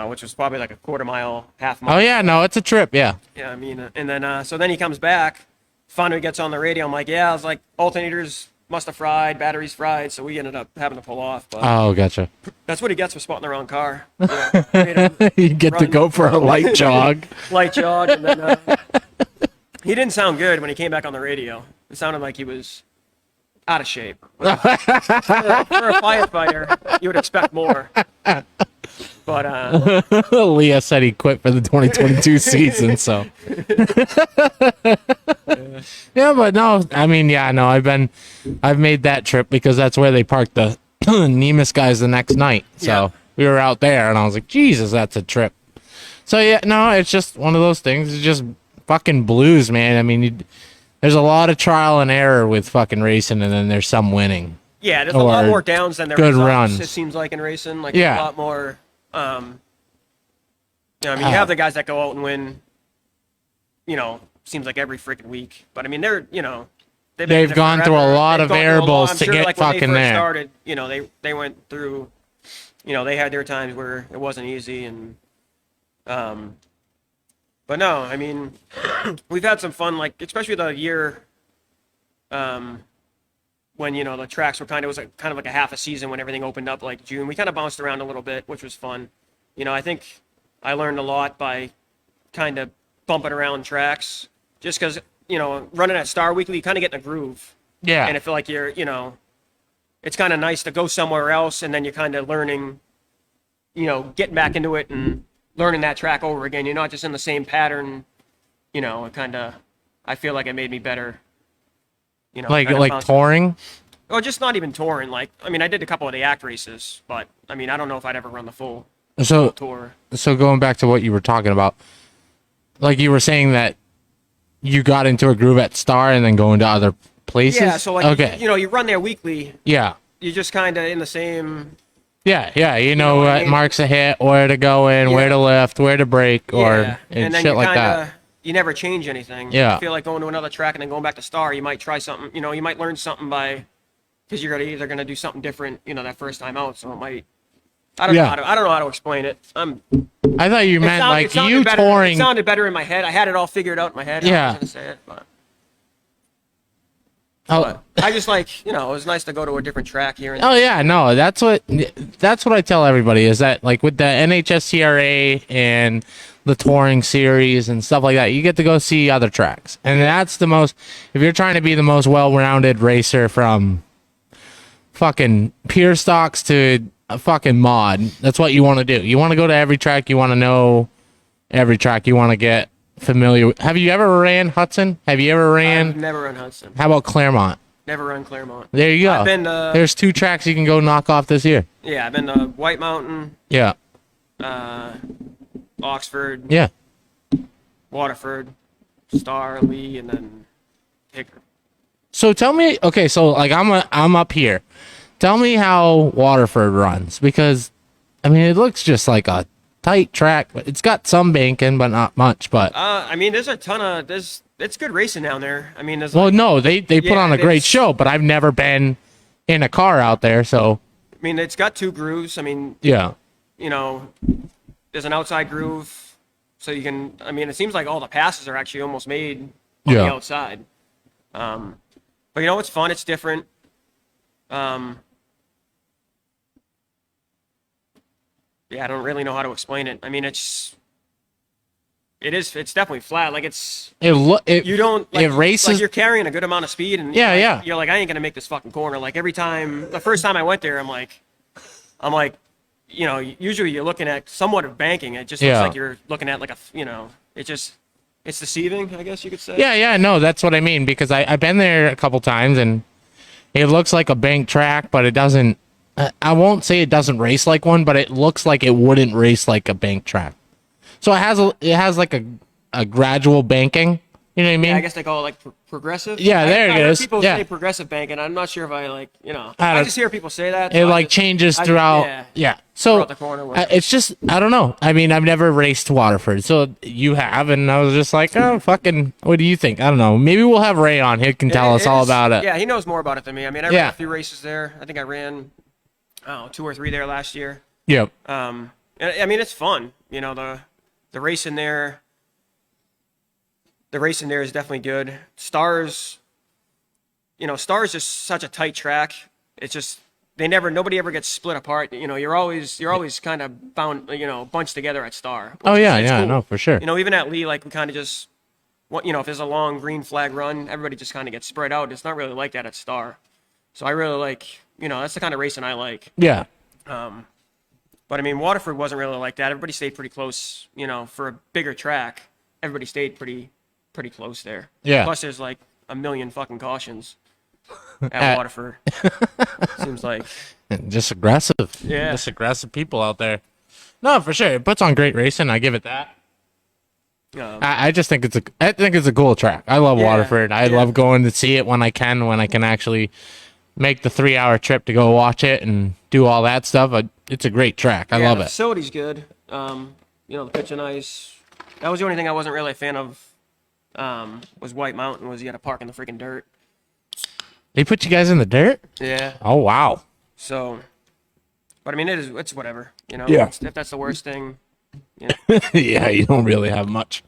which was probably like a half mile. Oh, yeah, no, it's a trip, yeah. Yeah, I mean, and then so then he comes back finally gets on the radio. I'm like, yeah, I was like, alternators must have fried, batteries fried, so we ended up having to pull off. But Oh, gotcha. that's what he gets for spotting the wrong car. You know, made him You get to run- go for a light jog. light jog, and then he didn't sound good when he came back on the radio. It sounded like he was out of shape. For a firefighter, you would expect more. But Leah said he quit for the 2022 season, so. Yeah, but no, I mean, yeah, no, I've made that trip because that's where they parked the Nemus guys the next night. So Yeah. we were out there, and I was like, Jesus, that's a trip. So yeah, no, it's just one of those things. It's just fucking blues, man. I mean, there's a lot of trial and error with fucking racing, and then there's some winning. yeah, there's a lot Or more downs than there good is ups, runs. it seems like in racing. Like Yeah. a lot more. I mean, you have the guys that go out and win. Seems like every freaking week. But I mean, they're they've been They've there gone through a forever. lot They've of gone through a variables I'm to sure, get like, when fucking they first there. Started, they went through. They had their times where it wasn't easy, and but no, I mean, we've had some fun, like especially the year when the tracks were kind of like a half a season when everything opened up, like June. We kind of bounced around a little bit, which was fun. I think I learned a lot by kind of bumping around tracks, just because running at Star Weekly, you kind of get in a groove. Yeah. And I feel like it's kind of nice to go somewhere else, and then you're kind of learning, getting back into it and learning that track over again. You're not just in the same pattern. I feel like it made me better. Like kind of bouncing- touring. Or just not even touring. Like, I mean, I did a couple of the act races, but I mean, I don't know if I'd ever run the full So tour. going back to what you were talking about, like you were saying that you got into a groove at Star and then going to other places. Yeah, so like, okay, you run there weekly. yeah, You're just kind of in the same. yeah, you know what I what mean? marks a hit, where to go in, where Yeah. to lift, where to brake, or Yeah, and then shit you like kinda, that. You never change anything. Yeah. I feel like going to another track and then going back to Star, you might try something. You might learn something because you're either gonna do something different. That first time out, so it might. I don't Yeah. know. I don't know how to explain it. I thought you meant like it sounded you better, touring. It sounded better in my head. I had it all figured out in my head. Yeah. I was gonna say it, but. Oh, I just like, it was nice to go to a different track here. And oh yeah, no, that's what I tell everybody is that like with the NHSCRA and the touring series and stuff like that, you get to go see other tracks, and that's the most. If you're trying to be the most well-rounded racer from fucking pure stocks to a fucking mod, that's what you want to do. You want to go to every track. You want to know every track. You want to get familiar with. Have you ever ran Hudson? Have you ever ran? I've never run Hudson. How about Claremont? Never run Claremont. There you go. I've been to, There's 2 tracks you can go knock off this year. yeah, I've been to White Mountain, Yeah. Oxford, Yeah. Waterford, Star, Lee, and then Hickory. So tell me, okay, so like I'm up here. Tell me how Waterford runs, because I mean it looks just like a tight track, but it's got some banking, but not much. But I mean, there's a ton of it's good racing down there. I mean, there's well, like, no, they put Yeah, on a great it's- show, but I've never been in a car out there, so I mean, it's got 2 grooves. I mean, yeah, there's an outside groove, so you can. I mean, it seems like all the passes are actually almost made on Yeah. the outside. But it's fun. It's different. Yeah, I don't really know how to explain it. I mean, it's definitely flat. Like you don't like, it races. like you're carrying a good amount of speed, and Yeah, like, yeah. you're like, I ain't gonna make this fucking corner. Like every time, the first time I went there, I'm like, usually you're looking at somewhat of banking. It just looks Yeah. like you're looking at like it's deceiving, I guess you could say. Yeah, no, that's what I mean, because I've been there a couple times and it looks like a bank track, but it doesn't. I won't say it doesn't race like one, but it looks like it wouldn't race like a bank track. So it has like a gradual banking. You know what I mean? Yeah, I guess they call it like progressive. Yeah, there it I heard is. people Yeah. say progressive banking. I'm not sure if I like, I I don't- just hear people say that. It so I like just- changes I- throughout. Yeah. So throughout the corner where- it's just I don't know. I mean, I've never raced Waterford, so you have, and I was just like, oh, fucking. What do you think? I don't know. Maybe we'll have Ray on. He can tell us all is- about it. Yeah, he knows more about it than me. I mean, I Yeah. ran a few races there. I think I ran, 2 or 3 there last year. Yep. And, I mean, it's fun. The race in there. the racing there is definitely good. Stars, Stars just such a tight track. It's just nobody ever gets split apart. You're always kind of bound, bunched together at Star. Oh yeah, it's cool. no, for sure. Even at Lee, like we kind of just, if there's a long green flag run, everybody just kind of gets spread out. It's not really like that at Star. So I really like, that's the kind of racing I like. Yeah. But I mean, Waterford wasn't really like that. Everybody stayed pretty close, for a bigger track. Everybody stayed pretty close there. Yeah. Plus, there's like a million fucking cautions at Waterford. Seems like. Just aggressive. Yeah. Just aggressive people out there. No, for sure. It puts on great racing. I give it that. I just think it's a cool track. I love Waterford. I love going to see it when I can actually make the 3-hour trip to go watch it and do all that stuff. It's a great track. I love the it. Facility's good. The pitch and ice. That was the only thing I wasn't really a fan of. Was White Mountain. Was you had to park in the freaking dirt. They put you guys in the dirt? Yeah. Oh wow. So, but I mean, it's whatever. Yeah. If that's the worst thing. Yeah, you don't really have much.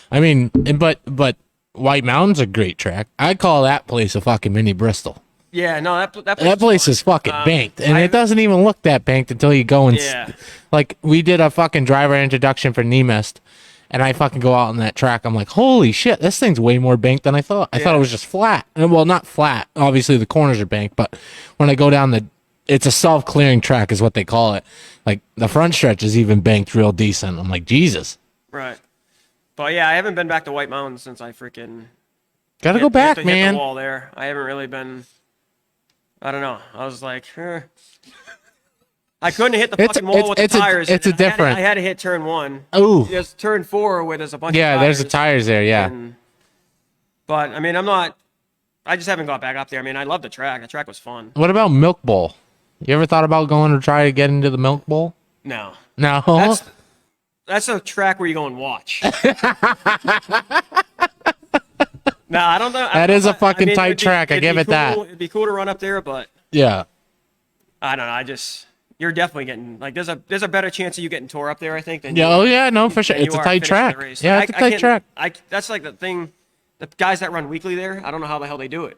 I mean, but White Mountain's a great track. I call that place a fucking mini Bristol. Yeah, no, that place is fucking banked, and it doesn't even look that banked until you go and like we did a fucking driver introduction for Nemest, and I fucking go out on that track. I'm like, holy shit, this thing's way more banked than I thought. I thought it was just flat. Well, not flat. Obviously, the corners are banked, but when I go down it's a self-clearing track, is what they call it. Like the front stretch is even banked real decent. I'm like, Jesus. Right. But yeah, I haven't been back to White Mountain since I freaking gotta go back, hit man. the wall there. I haven't really been. I don't know. I was like, I couldn't hit the fucking wall with the tires. It's a different. I had to hit turn 1. Oh. There's turn 4 where there's a bunch of tires. Yeah, there's the tires there, yeah. But, I mean, I just haven't got back up there. I mean, I love the track. The track was fun. What about Milk Bowl? You ever thought about going to try to get into the Milk Bowl? No. No? That's a track where you go and watch. No, I don't know. That is a fucking tight track. I give it that. It'd be cool to run up there, but yeah. I don't know. You're definitely getting like there's a better chance of you getting tore up there. I think than yeah. Oh yeah, no, for sure. It's a tight track. Yeah, it's a tight track. That's like the thing. The guys that run weekly there, I don't know how the hell they do it.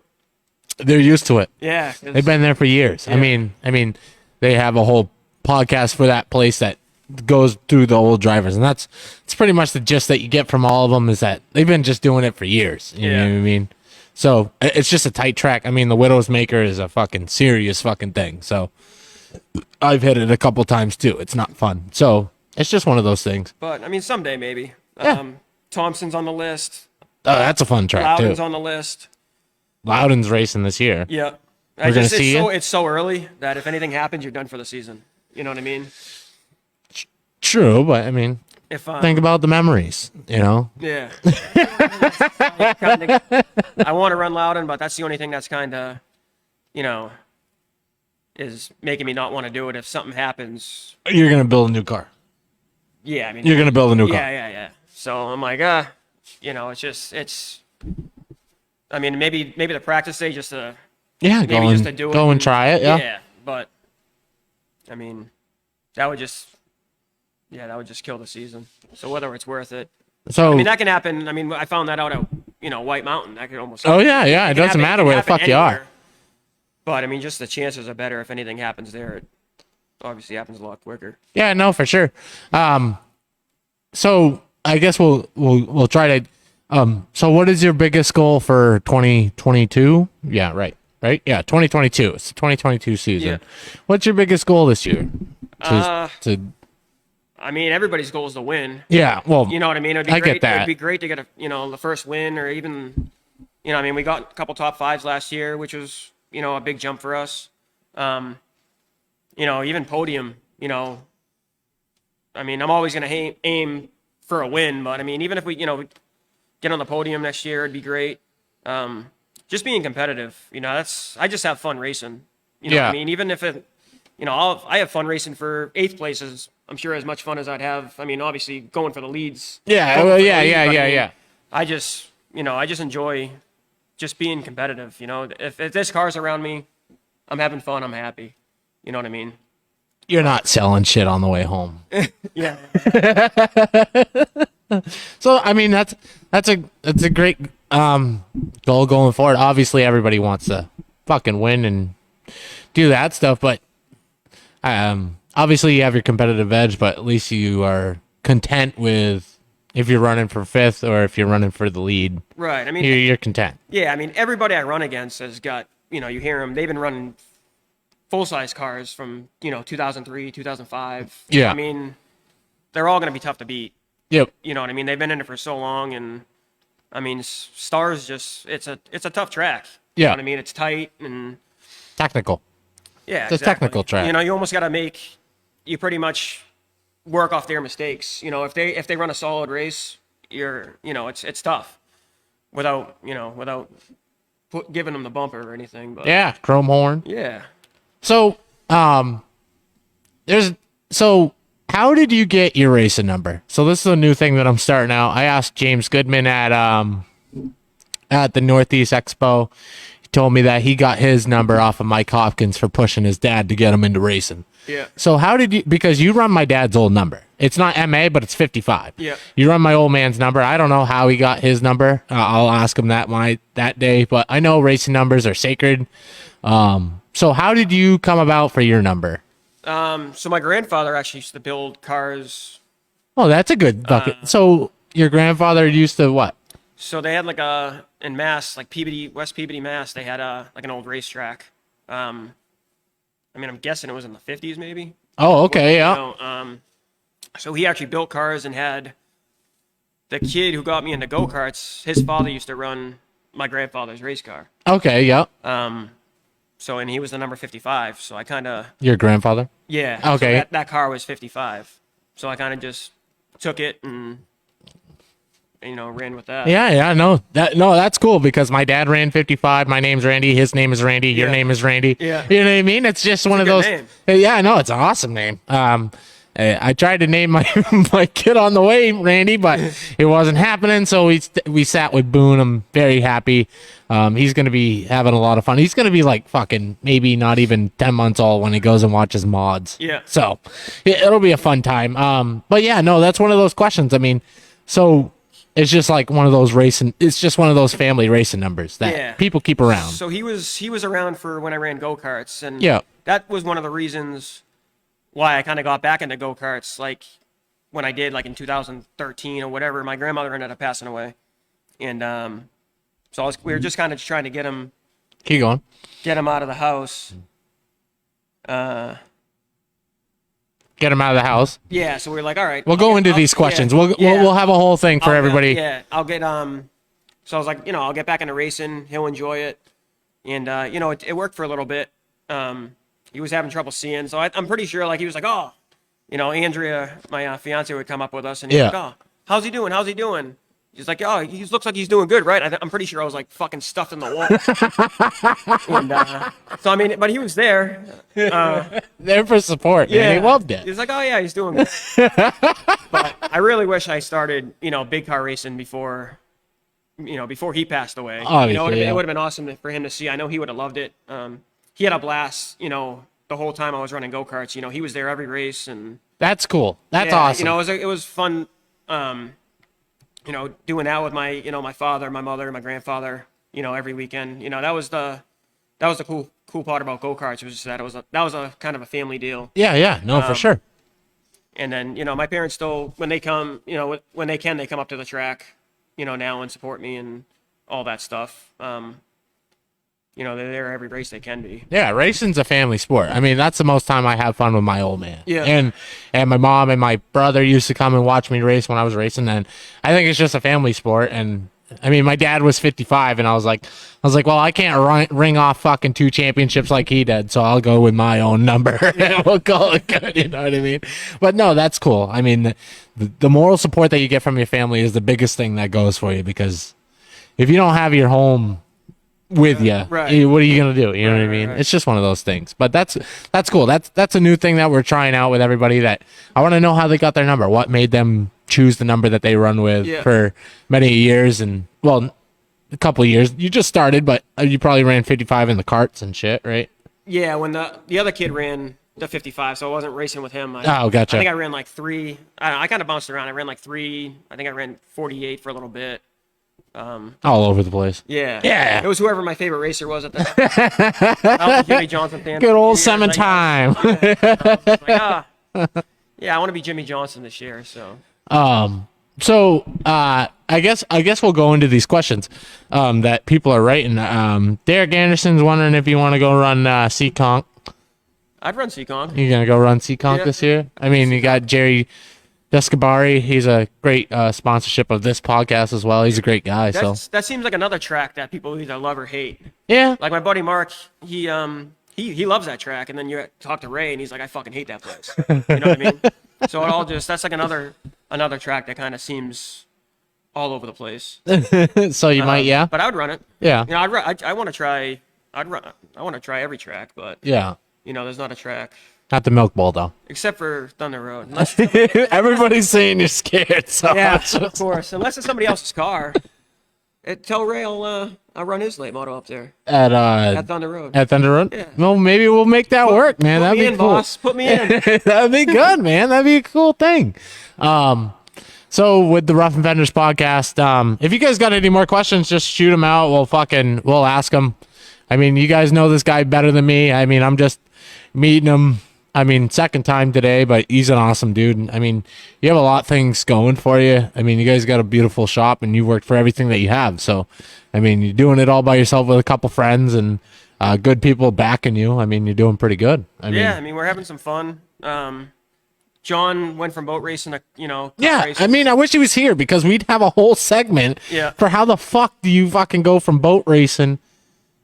They're used to it. Yeah, they've been there for years. Yeah. I mean, they have a whole podcast for that place that goes through the old drivers, and it's pretty much the gist that you get from all of them is that they've been just doing it for years. You know what I mean? So it's just a tight track. I mean, the Widow's Maker is a fucking serious fucking thing. So I've hit it a couple times too. It's not fun. So it's just one of those things. But I mean, someday maybe. Yeah. Thompson's on the list. Oh, that's a fun track Loudon's too. on the list. Loudon's racing this year. Yeah. We're gonna see you. It's so early that if anything happens, you're done for the season. You know what I mean? True, but I mean, think about the memories, you know? Yeah. I want to run Loudon, but that's the only thing that's kind of, is making me not want to do it if something happens. You're going to build a new car. Yeah, I mean. You're going to build a new car. Yeah. So I'm like, I mean, maybe the practice day just to. Yeah, go and try it, yeah. Yeah, but, I mean, that would just kill the season. So whether it's worth it. So I mean, that can happen. I mean, I found that out at, White Mountain. That could almost. Oh, yeah. It doesn't matter where the fuck you are. But, I mean, just the chances are better if anything happens there. It obviously happens a lot quicker. Yeah, no, for sure. So I guess we'll try to. So what is your biggest goal for 2022? Yeah, right. Yeah, 2022. It's the 2022 season. Yeah. What's your biggest goal this year? I mean, everybody's goal is to win. Yeah, well, you know what I mean. I get that. It'd be great to get the first win, or even, I mean, we got a couple top fives last year, which was a big jump for us. Even podium. I mean, I'm always gonna aim for a win, but I mean, even if we get on the podium next year, it'd be great. Just being competitive, I just have fun racing. What I mean, even if it, I have fun racing for 8th places. I'm sure as much fun as I'd have. I mean, obviously going for the leads. Yeah, well, yeah. I just enjoy just being competitive. If this car's around me, I'm having fun. I'm happy. You know what I mean? You're not selling shit on the way home. Yeah. So I mean that's a great goal going forward. Obviously everybody wants to fucking win and do that stuff, but obviously you have your competitive edge, but at least you are content with if you're running for fifth or if you're running for the lead. Right. I mean, you're content. yeah. I mean, everybody I run against has got, you hear them. They've been running full size cars from 2003, 2005. Yeah. I mean, they're all going to be tough to beat. Yep. You know what I mean? They've been in it for so long, and I mean, Stars just it's a tough track. You Yeah. know what I mean? It's tight and Technical. yeah, It's a technical track. You almost got to you pretty much work off their mistakes. If they run a solid race, it's tough without giving them the bumper or anything. But Yeah, chrome horn. yeah. So, how did you get your racing number? So this is a new thing that I'm starting out. I asked James Goodman at the Northeast Expo. He told me that he got his number off of Mike Hopkins for pushing his dad to get him into racing. Yeah. So how did you, because you run my dad's old number. It's not MA, but it's 55. Yeah. You run my old man's number. I don't know how he got his number. I'll ask him that day, but I know racing numbers are sacred. So how did you come about for your number? So my grandfather actually used to build cars. Oh, that's a good bucket. So your grandfather used to what? So they had in Mass, like Peabody, West Peabody, Mass, they had like an old racetrack. I mean, I'm guessing it was in the 50s maybe. Oh, okay, yeah. So he actually built cars and had the kid who got me into go-karts, his father used to run my grandfather's race car. Okay, yeah. And he was the number 55. So I kind of, Your grandfather? yeah. Okay. So that car was 55. So I kind of just took it and, ran with that. Yeah, no, that's cool because my dad ran 55. My name's Randy. His name is Randy. Your Yeah. name is Randy. Yeah. You know what I mean? It's just one of good those. name. Yeah, no, it's an awesome name. I tried to name my my kid on the way Randy, but it wasn't happening. So we sat with Boone. I'm very happy. He's gonna be having a lot of fun. He's gonna be like fucking maybe not even 10 months old when he goes and watches mods. Yeah. So it'll be a fun time. But yeah, no, that's one of those questions. I mean, so it's just like one of those racing. It's just one of those family racing numbers that people keep around. So he was around for when I ran go-karts, and Yeah. that was one of the reasons why I kind of got back into go-karts, like when I did, like in 2013 or whatever. My grandmother ended up passing away, and so we were just kind of trying to get him Keep going. out of the house. Get him out of the house. Yeah, so we were like, all right, We'll go into these questions. We'll have a whole thing for everybody. Yeah, I'll get So I was like, I'll get back into racing. He'll enjoy it, and it worked for a little bit. He was having trouble seeing, so I'm pretty sure like he was like, oh, Andrea, my fiance, would come up with us, and he's like, oh, how's he doing? How's he doing? He's like, oh, he looks like he's doing good, right? I'm pretty sure I was like fucking stuffed in the wall. And, so I mean, but he was there. There for support. Yeah, he loved it. He's like, oh yeah, he's doing good. But I really wish I started, big car racing before he passed away. Obviously, it would have been awesome for him to see. I know he would have loved it. He had a blast, the whole time I was running go-karts. He was there every race, and That's cool. That's awesome. it was fun. Doing that with my, my father, my mother, my grandfather, every weekend. That was the cool part about go-karts, was just that that was a kind of a family deal. Yeah, no, for sure. And then, my parents still, when they come, when they can, they come up to the track, now and support me and all that stuff. They're there every race they can be. Yeah, racing's a family sport. I mean, that's the most time I have fun with my old man. Yeah. And my mom and my brother used to come and watch me race when I was racing, and I think it's just a family sport. And I mean, my dad was 55, and I was like, well, I can't ring off fucking 2 championships like he did, so I'll go with my own number and we'll call it good. You know what I mean? But no, that's cool. I mean, the moral support that you get from your family is the biggest thing that goes for you, because if you don't have your home with you, right, what are you gonna do? You know what I mean? Right. It's just one of those things. But that's cool. That's a new thing that we're trying out with everybody. That I want to know how they got their number. What made them choose the number that they run with for many years, and well, a couple of years. You just started, but you probably ran 55 in the carts and shit, right? Yeah, when the other kid ran the 55, so I wasn't racing with him. Oh, gotcha. I think I ran like 3. I don't know, I kind of bounced around. I ran like 3. I think I ran 48 for a little bit. All over the place. Yeah. Yeah. It was whoever my favorite racer was at the time. I was a Jimmy Johnson fan. Good old for years, time. yeah, I want to be Jimmy Johnson this year. So. So I guess we'll go into these questions that people are writing. Derek Anderson's wondering if you want to go run Seekonk. I'd run Seekonk. You're gonna go run Seekonk Yeah. this year? I mean, you got Jerry Descabari. He's a great sponsorship of this podcast as well. He's a great guy. That seems like another track that people either love or hate. Yeah. Like my buddy Mark, he loves that track, and then you talk to Ray, and he's like, I fucking hate that place. You know what I mean? So that's like another track that kind of seems all over the place. So you might, yeah. But I would run it. Yeah. You know, I want to try. I want to try every track, but Yeah. you know, there's not a track Not the Milk Bowl though. except for Thunder Road. Unless, Everybody's saying you're scared. So yeah, much. of course. Unless it's somebody else's car. Tell Ray I'll run his late model up there At Thunder Road. At Thunder Road? Yeah. Well, maybe we'll make that work, man. Put That'd me be in, cool. boss. Put me in. That'd be good, man. That'd be a cool thing. So with the Rough and Fenders podcast, if you guys got any more questions, just shoot them out. We'll ask them. I mean, you guys know this guy better than me. I mean, I'm just meeting him. I mean, second time today, but he's an awesome dude. I mean, you have a lot of things going for you. I mean, you guys got a beautiful shop and you worked for everything that you have. So, I mean, you're doing it all by yourself with a couple friends and good people backing you. I mean, you're doing pretty good. I mean, We're having some fun. John went from boat racing to, yeah, racing. I mean, I wish he was here because we'd have a whole segment Yeah. for how the fuck do you fucking go from boat racing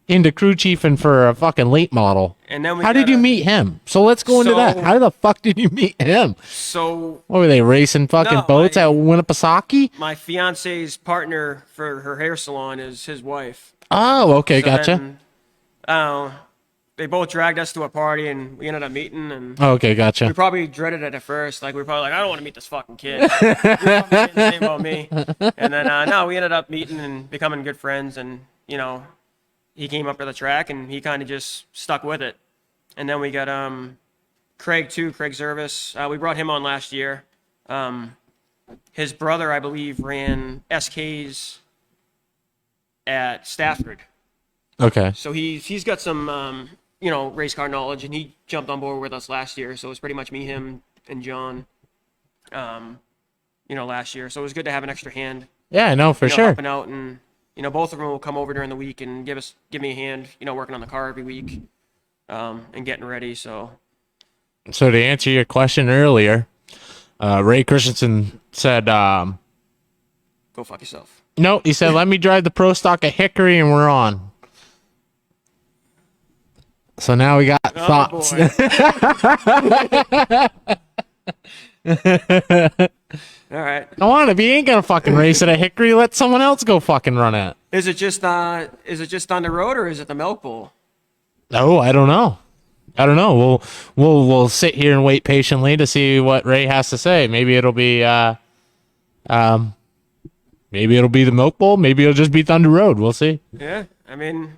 into crew chiefing for a fucking late model. And then how did you meet him? So let's go into that. So- How the fuck did you meet him? So What were they racing fucking No, boats at Winnipesaukee? my fiance's partner for her hair salon is his wife. Oh, okay, So gotcha. then, they both dragged us to a party, and we ended up meeting, and Okay, we gotcha. probably dreaded it at first. Like, we were probably like, I don't want to meet this fucking kid. You were probably saying the same about me. And then, no, we ended up meeting and becoming good friends, and, he came up to the track, and he kind of just stuck with it. And then we got Craig Zervis. We brought him on last year. His brother, I believe, ran SKs at Stafford. Okay. So he's got some race car knowledge, and he jumped on board with us last year. So it was pretty much me, him, and John. Last year. So it was good to have an extra hand. Yeah, no, for sure. Helping out, and both of them will come over during the week and give me a hand. Working on the car every week, and getting ready. So So to answer your question earlier, Ray Christensen said, go fuck yourself. no, he said, let me drive the Pro Stock at Hickory and we're on. So now we got thoughts. Boy. All right. Come on, if you ain't gonna fucking race it at Hickory, let someone else go fucking run it. Is it just on the road, or is it the Milk Bowl? No, I don't know. We'll sit here and wait patiently to see what Ray has to say. Maybe it'll be the Milk Bowl. Maybe it'll just be Thunder Road. We'll see. Yeah. I mean,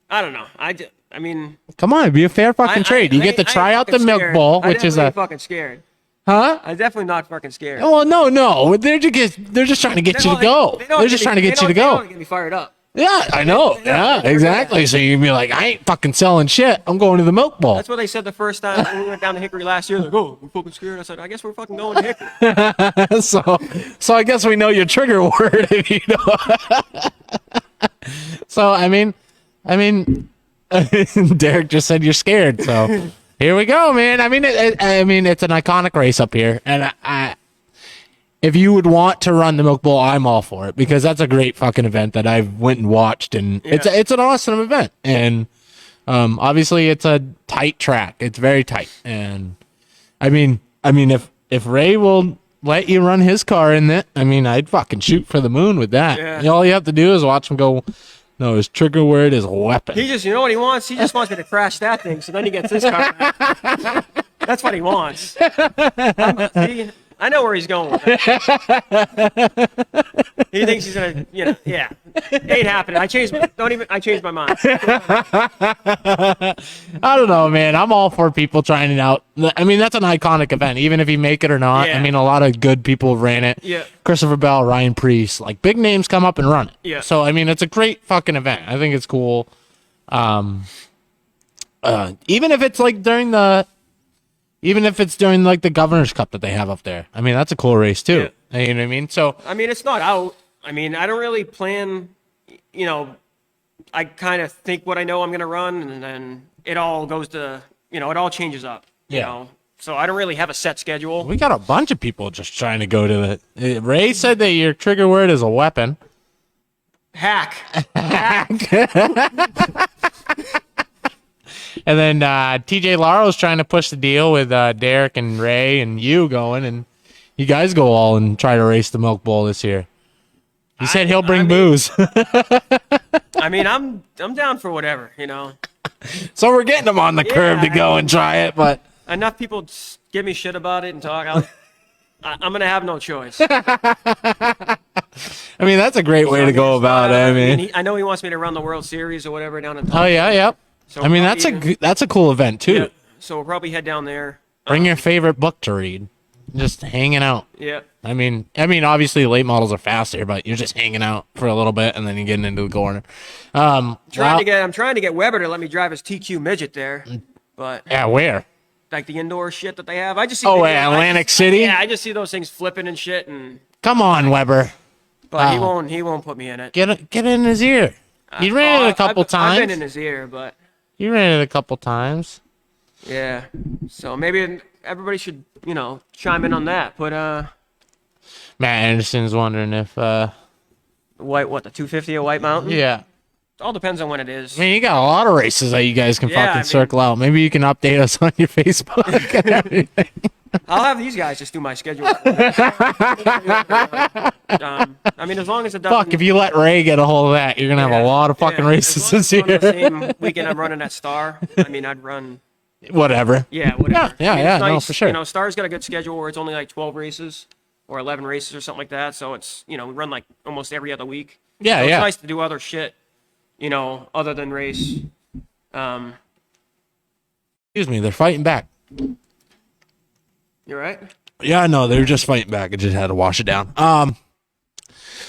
I don't know. I mean, Come on, be a fair fucking trade. You get to try out the Milk Bowl, which is a fucking scared. huh? I'm definitely not fucking scared. Well, no, they're just trying to get you to go. They're just trying to get you to They go. don't get me fired up. Yeah, I know. Yeah, exactly. So you'd be like, I ain't fucking selling shit. I'm going to the Milk Bowl. That's what they said the first time when we went down to Hickory last year. Like, oh, we're fucking scared. I said, I guess we're fucking going to Hickory. So I guess we know your trigger word, if you know. So I mean, Derek just said you're scared. So here we go, man. I mean, it's an iconic race up here, and if you would want to run the Milk Bowl, I'm all for it because that's a great fucking event that I've went and watched, and it's an awesome event. And obviously it's a tight track. It's very tight, and I mean, if Ray will let you run his car in it, I mean, I'd fucking shoot for the moon with that. Yeah. You know, all you have to do is watch him go. No, his trigger word is weapon. He just, you know what he wants? He just wants me to crash that thing, so then he gets his car back. That's what he wants. I know where he's going with that. He thinks he's gonna, yeah. Ain't happening. I changed my mind. I don't know, man. I'm all for people trying it out. I mean, that's an iconic event, even if you make it or not. Yeah. I mean, a lot of good people ran it. Yeah. Christopher Bell, Ryan Priest, like big names come up and run it. Yeah. So I mean, it's a great fucking event. I think it's cool. Even if it's like during the Governor's Cup that they have up there. I mean, that's a cool race too. You know what I mean? So I mean, it's not out. I mean, I don't really plan, I kind of think what I know I'm going to run, and then it all goes to, it all changes up, you know. So I don't really have a set schedule. we got a bunch of people just trying to go to it. Ray said that your trigger word is a weapon. Hack. And then TJ Laro's trying to push the deal with Derek and Ray and you going, and you guys go all and try to race the Milk Bowl this year. He said he'll bring booze. I mean, I'm down for whatever, So we're getting him on the curb to go and try it, but Enough people give me shit about it and talk. I'm gonna have no choice. I mean, that's a great way to go about it. I mean, I know he wants me to run the World Series or whatever down in. oh yeah, yep. So I mean, probably that's a cool event too. Yeah, so we'll probably head down there. Bring your favorite book to read. Just hanging out. Yeah. I mean, obviously late models are faster, but you're just hanging out for a little bit and then you're getting into the corner. I'm trying to get Weber to let me drive his TQ midget there, but Yeah, where? like the indoor shit that they have, I just see. Oh, videos- Atlantic City? Yeah, I just see those things flipping and shit, Come on, Weber. but he won't put me in it. Get in his ear. You ran it a couple times. I've been in his ear, but You ran it a couple times. yeah. So maybe everybody should, chime in on that. Put Matt Anderson's wondering if the 250 at White Mountain? yeah. It all depends on when it is. I mean, you got a lot of races that you guys can Yeah, fucking circle out. Maybe you can update us on your Facebook and everything. I'll have these guys just do my schedule. I mean, as long as it doesn't. Fuck, if you let Ray get a hold of that, you're gonna have a lot of fucking races this as long as it's on year. the same weekend I'm running at Star. I mean, I'd run. Whatever. Yeah, whatever. Yeah, I mean, yeah, it's no, nice, for sure. Star's got a good schedule where it's only like 12 races or 11 races or something like that. So it's, we run like almost every other week. Yeah, so yeah. It's nice to do other shit, other than race. Excuse me, they're fighting back. You right? Yeah, no, they're just fighting back. I just had to wash it down.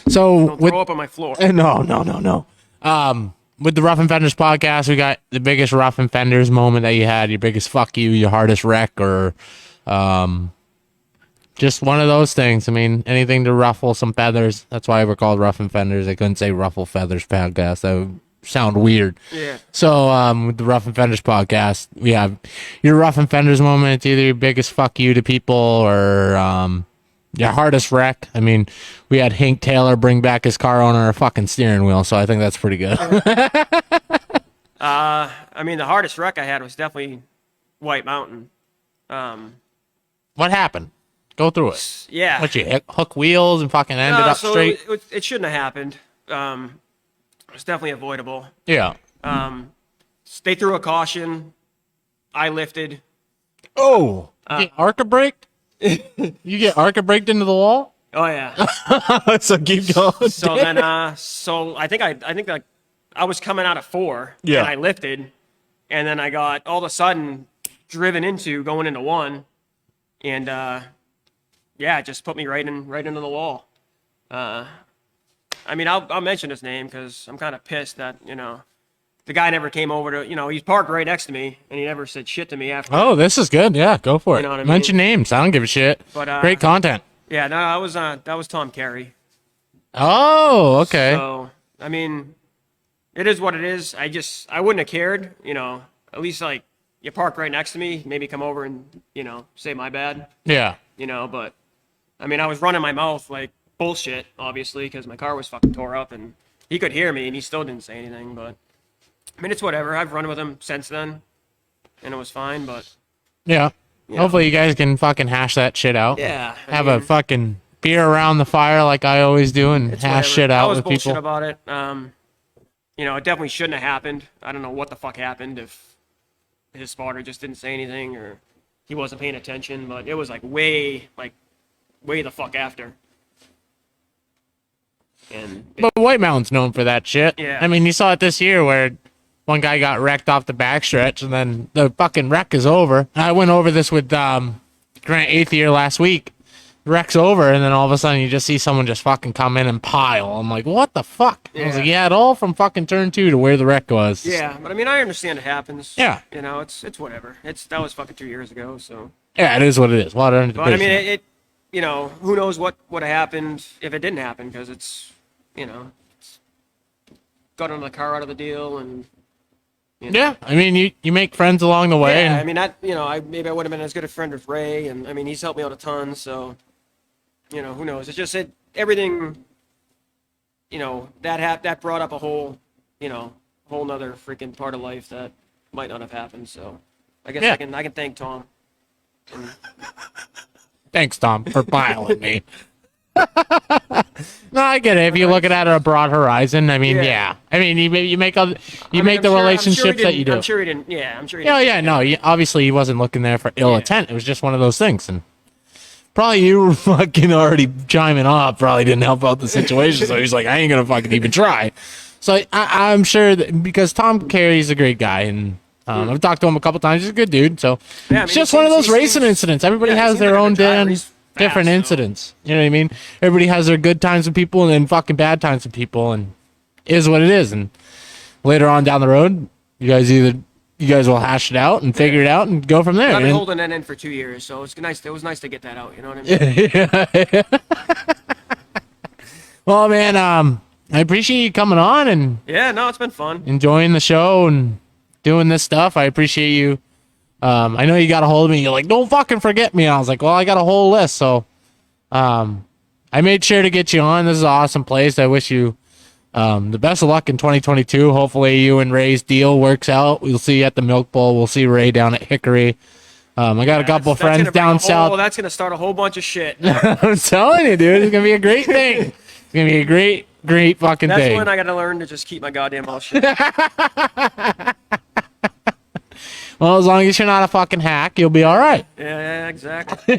So Don't with throw up on my floor. no. With the Rough and Fenders podcast, we got the biggest Rough and Fenders moment that you had, your biggest fuck you, your hardest wreck, or just one of those things. I mean, anything to ruffle some feathers. That's why we're called Rough and Fenders. I couldn't say Ruffle Feathers podcast. That would sound weird. Yeah. So with the Rough and Fenders podcast, we have your Rough and Fenders moment. It's either your biggest fuck you to people or your hardest wreck. I mean, we had Hank Taylor bring back his car owner a fucking steering wheel, so I think that's pretty good. I mean, the hardest wreck I had was definitely White Mountain. What happened? Go through it. Yeah. What, you hook wheels and fucking ended up so straight? It shouldn't have happened. It's definitely avoidable. Yeah. They threw a caution. I lifted. Oh. You get ARCA braked? You get ARCA braked into the wall? Oh yeah. So keep going. So then, so I think like I was coming out of 4. Yeah. And I lifted, and then I got all of a sudden driven into going into 1, and yeah, it just put me right into the wall. I mean, I'll mention his name because I'm kind of pissed that the guy never came over to he's parked right next to me, and he never said shit to me after. Oh, this is good. Yeah, go for it. You know what I Mention names. I don't give a shit. But, great content. Yeah, no, that was Tom Carey. Oh, okay. So I mean, it is what it is. I wouldn't have cared, At least like you park right next to me, maybe come over and say my bad, Yeah. But I mean, I was running my mouth like bullshit, obviously, because my car was fucking tore up, and he could hear me, and he still didn't say anything. But I mean, it's whatever. I've run with him since then, and it was fine. But Yeah. Hopefully you guys can fucking hash that shit out. yeah, Have a fucking beer around the fire like I always do and it's hash whatever. shit I out was with bullshit people. about it. It definitely shouldn't have happened. I don't know what the fuck happened, if his spotter just didn't say anything or he wasn't paying attention, but it was like way way the fuck after. And But White Mountain's known for that shit. Yeah. I mean, you saw it this year where one guy got wrecked off the backstretch, and then the fucking wreck is over. I went over this with Grant 8th year last week. The wreck's over, and then all of a sudden you just see someone just fucking come in and pile. I'm like, what the fuck? I was like, yeah, it all from fucking turn 2 to where the wreck was. yeah, but I mean, I understand it happens. Yeah. You know, it's whatever. That was fucking 2 years ago, so. Yeah, it is what it is. Water under the But I bridge. mean, it you know, who knows what would have happened if it didn't happen, because it's, you know, it's got on the car out of the deal, and you know. Yeah, I mean, you make friends along the way. Yeah, and- I mean, that, you know, maybe I would have been as good a friend with Ray, and I mean, he's helped me out a ton, so, you know, who knows? It's just everything, you know, that brought up a whole, you know, whole nother freaking part of life that might not have happened. So, I guess Yeah. I can thank Tom. Thanks, Tom, for piling me. No, I get it. If you look at it at a broad horizon, I mean, Yeah. yeah. I mean, you make I mean, the I'm sure relationships that you do. I'm sure he didn't. Yeah, I'm sure. He Yeah, didn't. yeah, no. Obviously, he wasn't looking there for ill Yeah. intent. It was just one of those things, and probably you were fucking already chiming off. Probably didn't help out the situation, so he's like, I ain't gonna fucking even try. So I'm sure that because Tom Carey's a great guy, and I've talked to him a couple times. He's a good dude. So Yeah, I mean, it's just he one of seems- those he racing seems- incidents. Everybody yeah, he has seems their like a own good driver. He's different fast, so- incidents. You know what I mean? Everybody has their good times with people and then fucking bad times with people, and it is what it is. And later on down the road, you guys will hash it out and figure it out and go from there. I've been And- holding that in for 2 years, so it's nice. It was nice to get that out. You know what I mean? Well, man, I appreciate you coming on and Yeah, no, it's been fun. enjoying the show and doing this stuff. I appreciate you. I know you got a hold of me. You're like, don't fucking forget me. I was like, well, I got a whole list. So I made sure to get you on. This is an awesome place. I wish you the best of luck in 2022. Hopefully you and Ray's deal works out. We'll see you at the Milk Bowl. We'll see Ray down at Hickory. I got a couple That's friends gonna bring down a whole- south. That's gonna start a whole bunch of shit. I'm telling you, dude. It's going to be a great thing. It's going to be a great, great fucking That's thing. when I gotta learn to just keep my goddamn mouth shut. Well, as long as you're not a fucking hack, you'll be all right. Yeah, exactly.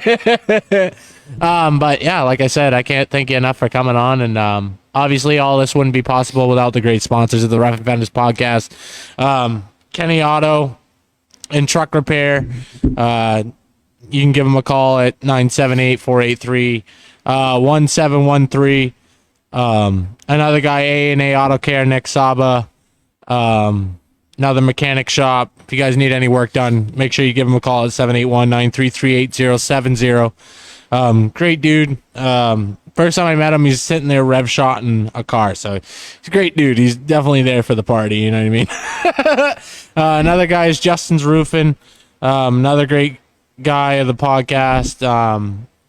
But yeah, like I said, I can't thank you enough for coming on. And obviously, all this wouldn't be possible without the great sponsors of the Rough and Vendors podcast, Kenny Auto and Truck Repair. You can give them a call at 978-483-1713. Another guy, A&A Auto Care, Nick Saba. Another mechanic shop. If you guys need any work done, make sure you give him a call at 781-933-8070. Great dude. First time I met him, he's sitting there rev shotting a car. So he's a great dude. He's definitely there for the party. You know what I mean? Another guy is Justin's Roofing. Another great guy of the podcast.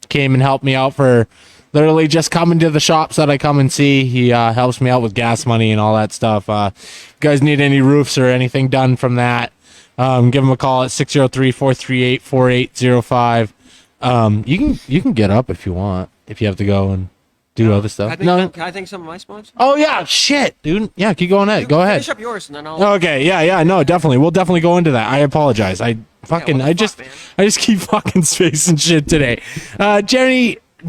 Came and helped me out for literally just coming to the shops that I come and see. He helps me out with gas money and all that stuff. If you guys need any roofs or anything done from that, give him a call at 603-438-4805. You can get up if you want, if you have to go and do other stuff. Can I thank some of my sponsors? Oh yeah, shit, dude. Yeah, keep going ahead. Go ahead. Finish up yours, and then I'll. Okay, yeah, no, definitely. We'll definitely go into that. I apologize. I what the just fuck, man? I just keep fucking spacing shit today.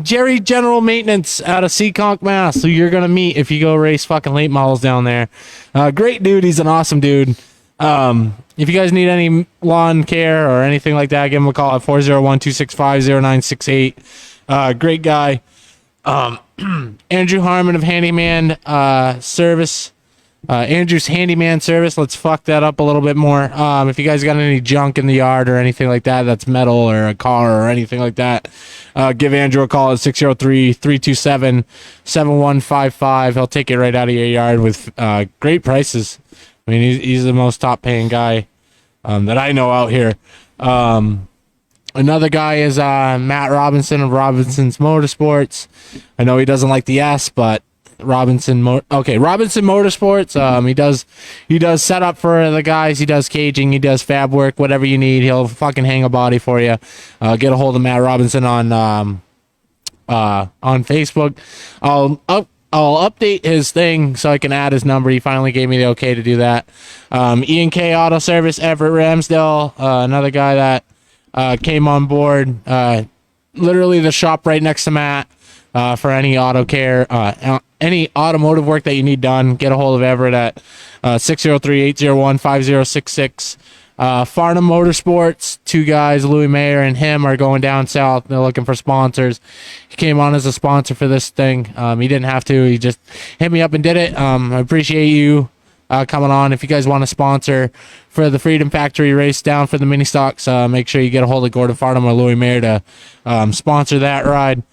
Jerry General Maintenance out of Seekonk, Mass, who you're gonna meet if you go race fucking late models down there. Great dude. He's an awesome dude. If you guys need any lawn care or anything like that, give him a call at 401-265-0968. Great guy. Andrew Harmon of Handyman Service. Andrew's Handyman Service. Let's fuck that up a little bit more. If you guys got any junk in the yard or anything like that, that's metal or a car or anything like that, give Andrew a call at 603-327-7155. He'll take it right out of your yard with great prices. I mean, he's the most top paying guy that I know out here. Another guy is Matt Robinson of Robinson's Motorsports. I know he doesn't like the S, but Robinson Motorsports. He does setup for the guys. He does caging. He does fab work. Whatever you need, he'll fucking hang a body for you. Get a hold of Matt Robinson on Facebook. I'll update his thing so I can add his number. He finally gave me the okay to do that. Ian K Auto Service, Everett Ramsdale, another guy that came on board. literally the shop right next to Matt for any auto care, any automotive work that you need done. Get a hold of Everett at 603-801-5066. Farnham Motorsports, two guys, Louis Mayer and him, are going down south. They're looking for sponsors. He came on as a sponsor for this thing. He didn't have to. He just hit me up and did it. I appreciate you coming on. If you guys want to sponsor for the Freedom Factory race down for the mini stocks, make sure you get a hold of Gordon Farnham or Louis Mayer to sponsor that ride.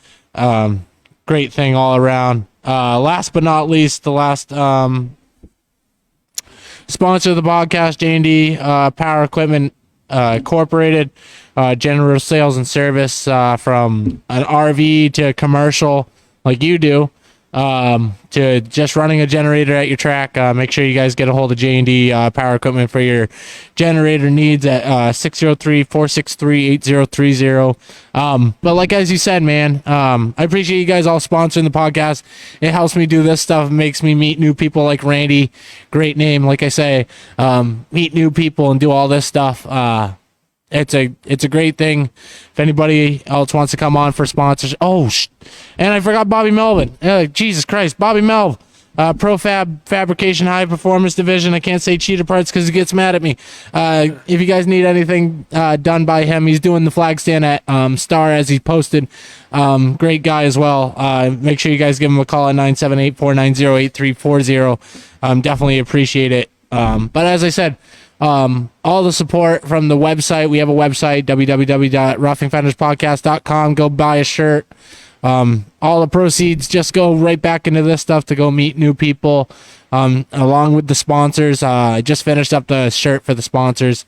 Great thing all around. Last but not least, the last sponsor of the podcast, J&D Power Equipment Incorporated, general sales and service from an RV to commercial like you do, to just running a generator at your track. Make sure you guys get a hold of J&D Power Equipment for your generator needs at 603-463-8030. But like as you said, man, I appreciate you guys all sponsoring the podcast. It helps me do this stuff. It makes me meet new people like Randy. Great name, like I say. Meet new people and do all this stuff. It's a great thing. If anybody else wants to come on for sponsors. And I forgot Bobby Melvin. Jesus Christ, Bobby Melv. Profab Fabrication High Performance Division. I can't say cheater parts because he gets mad at me. If you guys need anything done by him, he's doing the flag stand at Star as he posted. Great guy as well. Make sure you guys give him a call at 978-490-8340. Definitely appreciate it. But as I said, all the support from the website. We have a website, www.roughingfenderspodcast.com. Go buy a shirt. All the proceeds just go right back into this stuff to go meet new people, along with the sponsors. I just finished up the shirt for the sponsors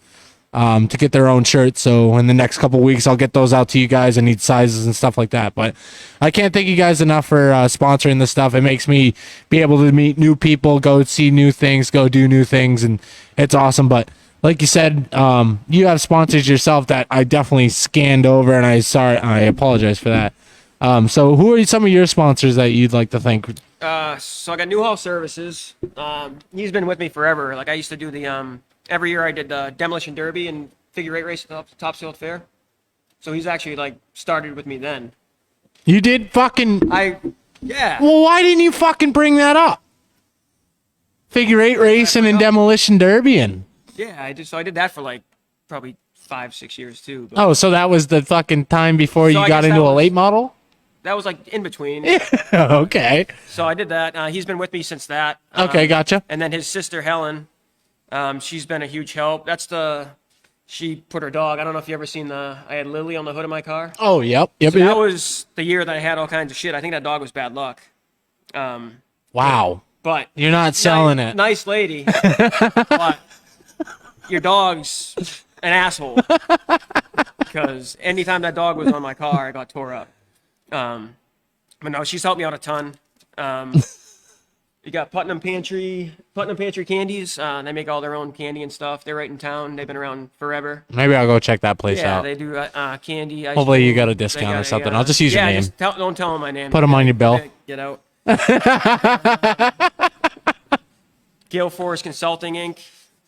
to get their own shirts. So in the next couple weeks, I'll get those out to you guys. I need sizes and stuff like that. But I can't thank you guys enough for sponsoring this stuff. It makes me be able to meet new people, go see new things, go do new things, and it's awesome. But like you said, you have sponsors yourself that I definitely scanned over, and I apologize for that. So who are some of your sponsors that you'd like to thank? So I got Newhall Services. He's been with me forever. Like I used to do the every year I did the demolition derby and figure eight race at the Topsfield Fair. So he's actually like started with me then. You did fucking. Yeah. Well, why didn't you fucking bring that up? Figure eight racing and demolition derbying. Yeah, I did that for like probably 5-6 years too. But So that was the fucking time before you got into a late model? that was like in between. Okay. So I did that. He's been with me since that. Okay, gotcha. And then his sister Helen, she's been a huge help. She put her dog. I don't know if you ever seen I had Lily on the hood of my car. Oh, yep. So that was the year that I had all kinds of shit. I think that dog was bad luck. Wow. But You're not selling it. Nice lady. But your dog's an asshole. Because anytime that dog was on my car, I got tore up. But no, she's helped me out a ton. You got Putnam Pantry Candies. They make all their own candy and stuff. They're right in town. They've been around forever. Maybe I'll go check that place Yeah, out. they do candy. Hopefully you got a discount or something. I'll just use your name. Just don't tell them my name. Put them on your bill. Get out. Gale Forest Consulting Inc.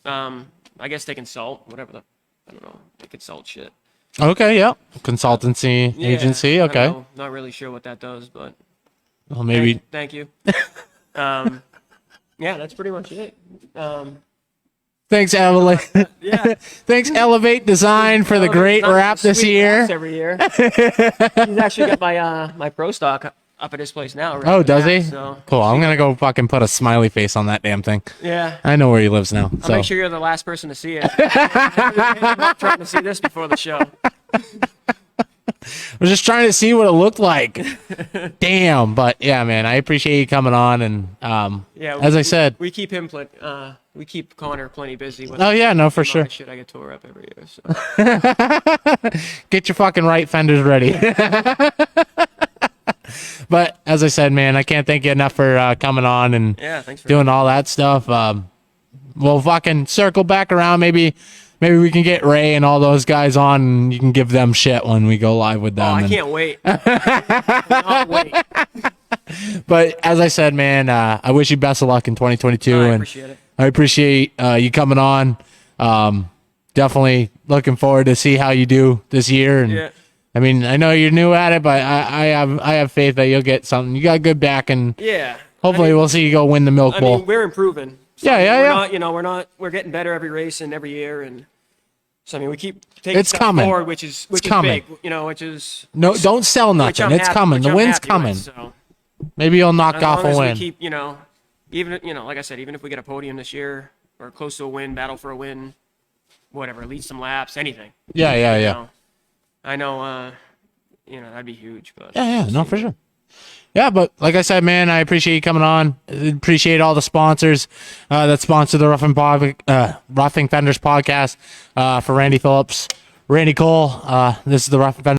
I guess they consult whatever I don't know. They consult shit. Okay, yeah. Consultancy agency. Okay. I don't know. Not really sure what that does, but Well, maybe. Thank you. Yeah, that's pretty much it. Thanks, Elevate. Yeah. Thanks, Elevate Design, for the great wrap this Sweet year. box every year. He's actually got my pro stock up at his place now. Right? Oh, does he? So, Cool. I'm gonna go fucking put a smiley face on that damn thing. yeah. I know where he lives now. I'll make sure you're the last person to see it. I'm trying to see this before the show. I was just trying to see what it looked like. Damn, but yeah, man, I appreciate you coming on, and as I said, we keep him we keep Connor plenty busy. With oh yeah, no, for the amount sure. of shit I get tore up every year. So. Get your fucking right fenders ready. But as I said, man, I can't thank you enough for coming on and Thanks for doing all that stuff. We'll fucking circle back around. Maybe we can get Ray and all those guys on, and you can give them shit when we go live with them. Oh, I can't wait. Cannot wait. But as I said, man, I wish you best of luck in 2022. I and appreciate it. I appreciate you coming on. Definitely looking forward to see how you do this year. And I mean, I know you're new at it, but I have faith that you'll get something. You got good back, and Yeah. hopefully we'll see you go win the Milk I Bowl. mean, we're improving. So, Yeah, yeah, we're yeah. Not, we're getting better every race and every year, and so I mean, we keep taking It's steps coming. forward, which is coming. big. Which is No, don't sell which nothing. I'm It's happy- coming. which The I'm win's happy with, coming. so. Maybe you'll knock As off long a as win. we keep, even like I said, even if we get a podium this year or close to a win, battle for a win, whatever, lead some laps, anything. Yeah, yeah, yeah. know. I know, that'd be huge. But Yeah, no, for sure. Yeah, but like I said, man, I appreciate you coming on. Appreciate all the sponsors that sponsor the Roughing Fenders podcast. For Randy Phillips, Randy Cole, this is the Roughing Fenders.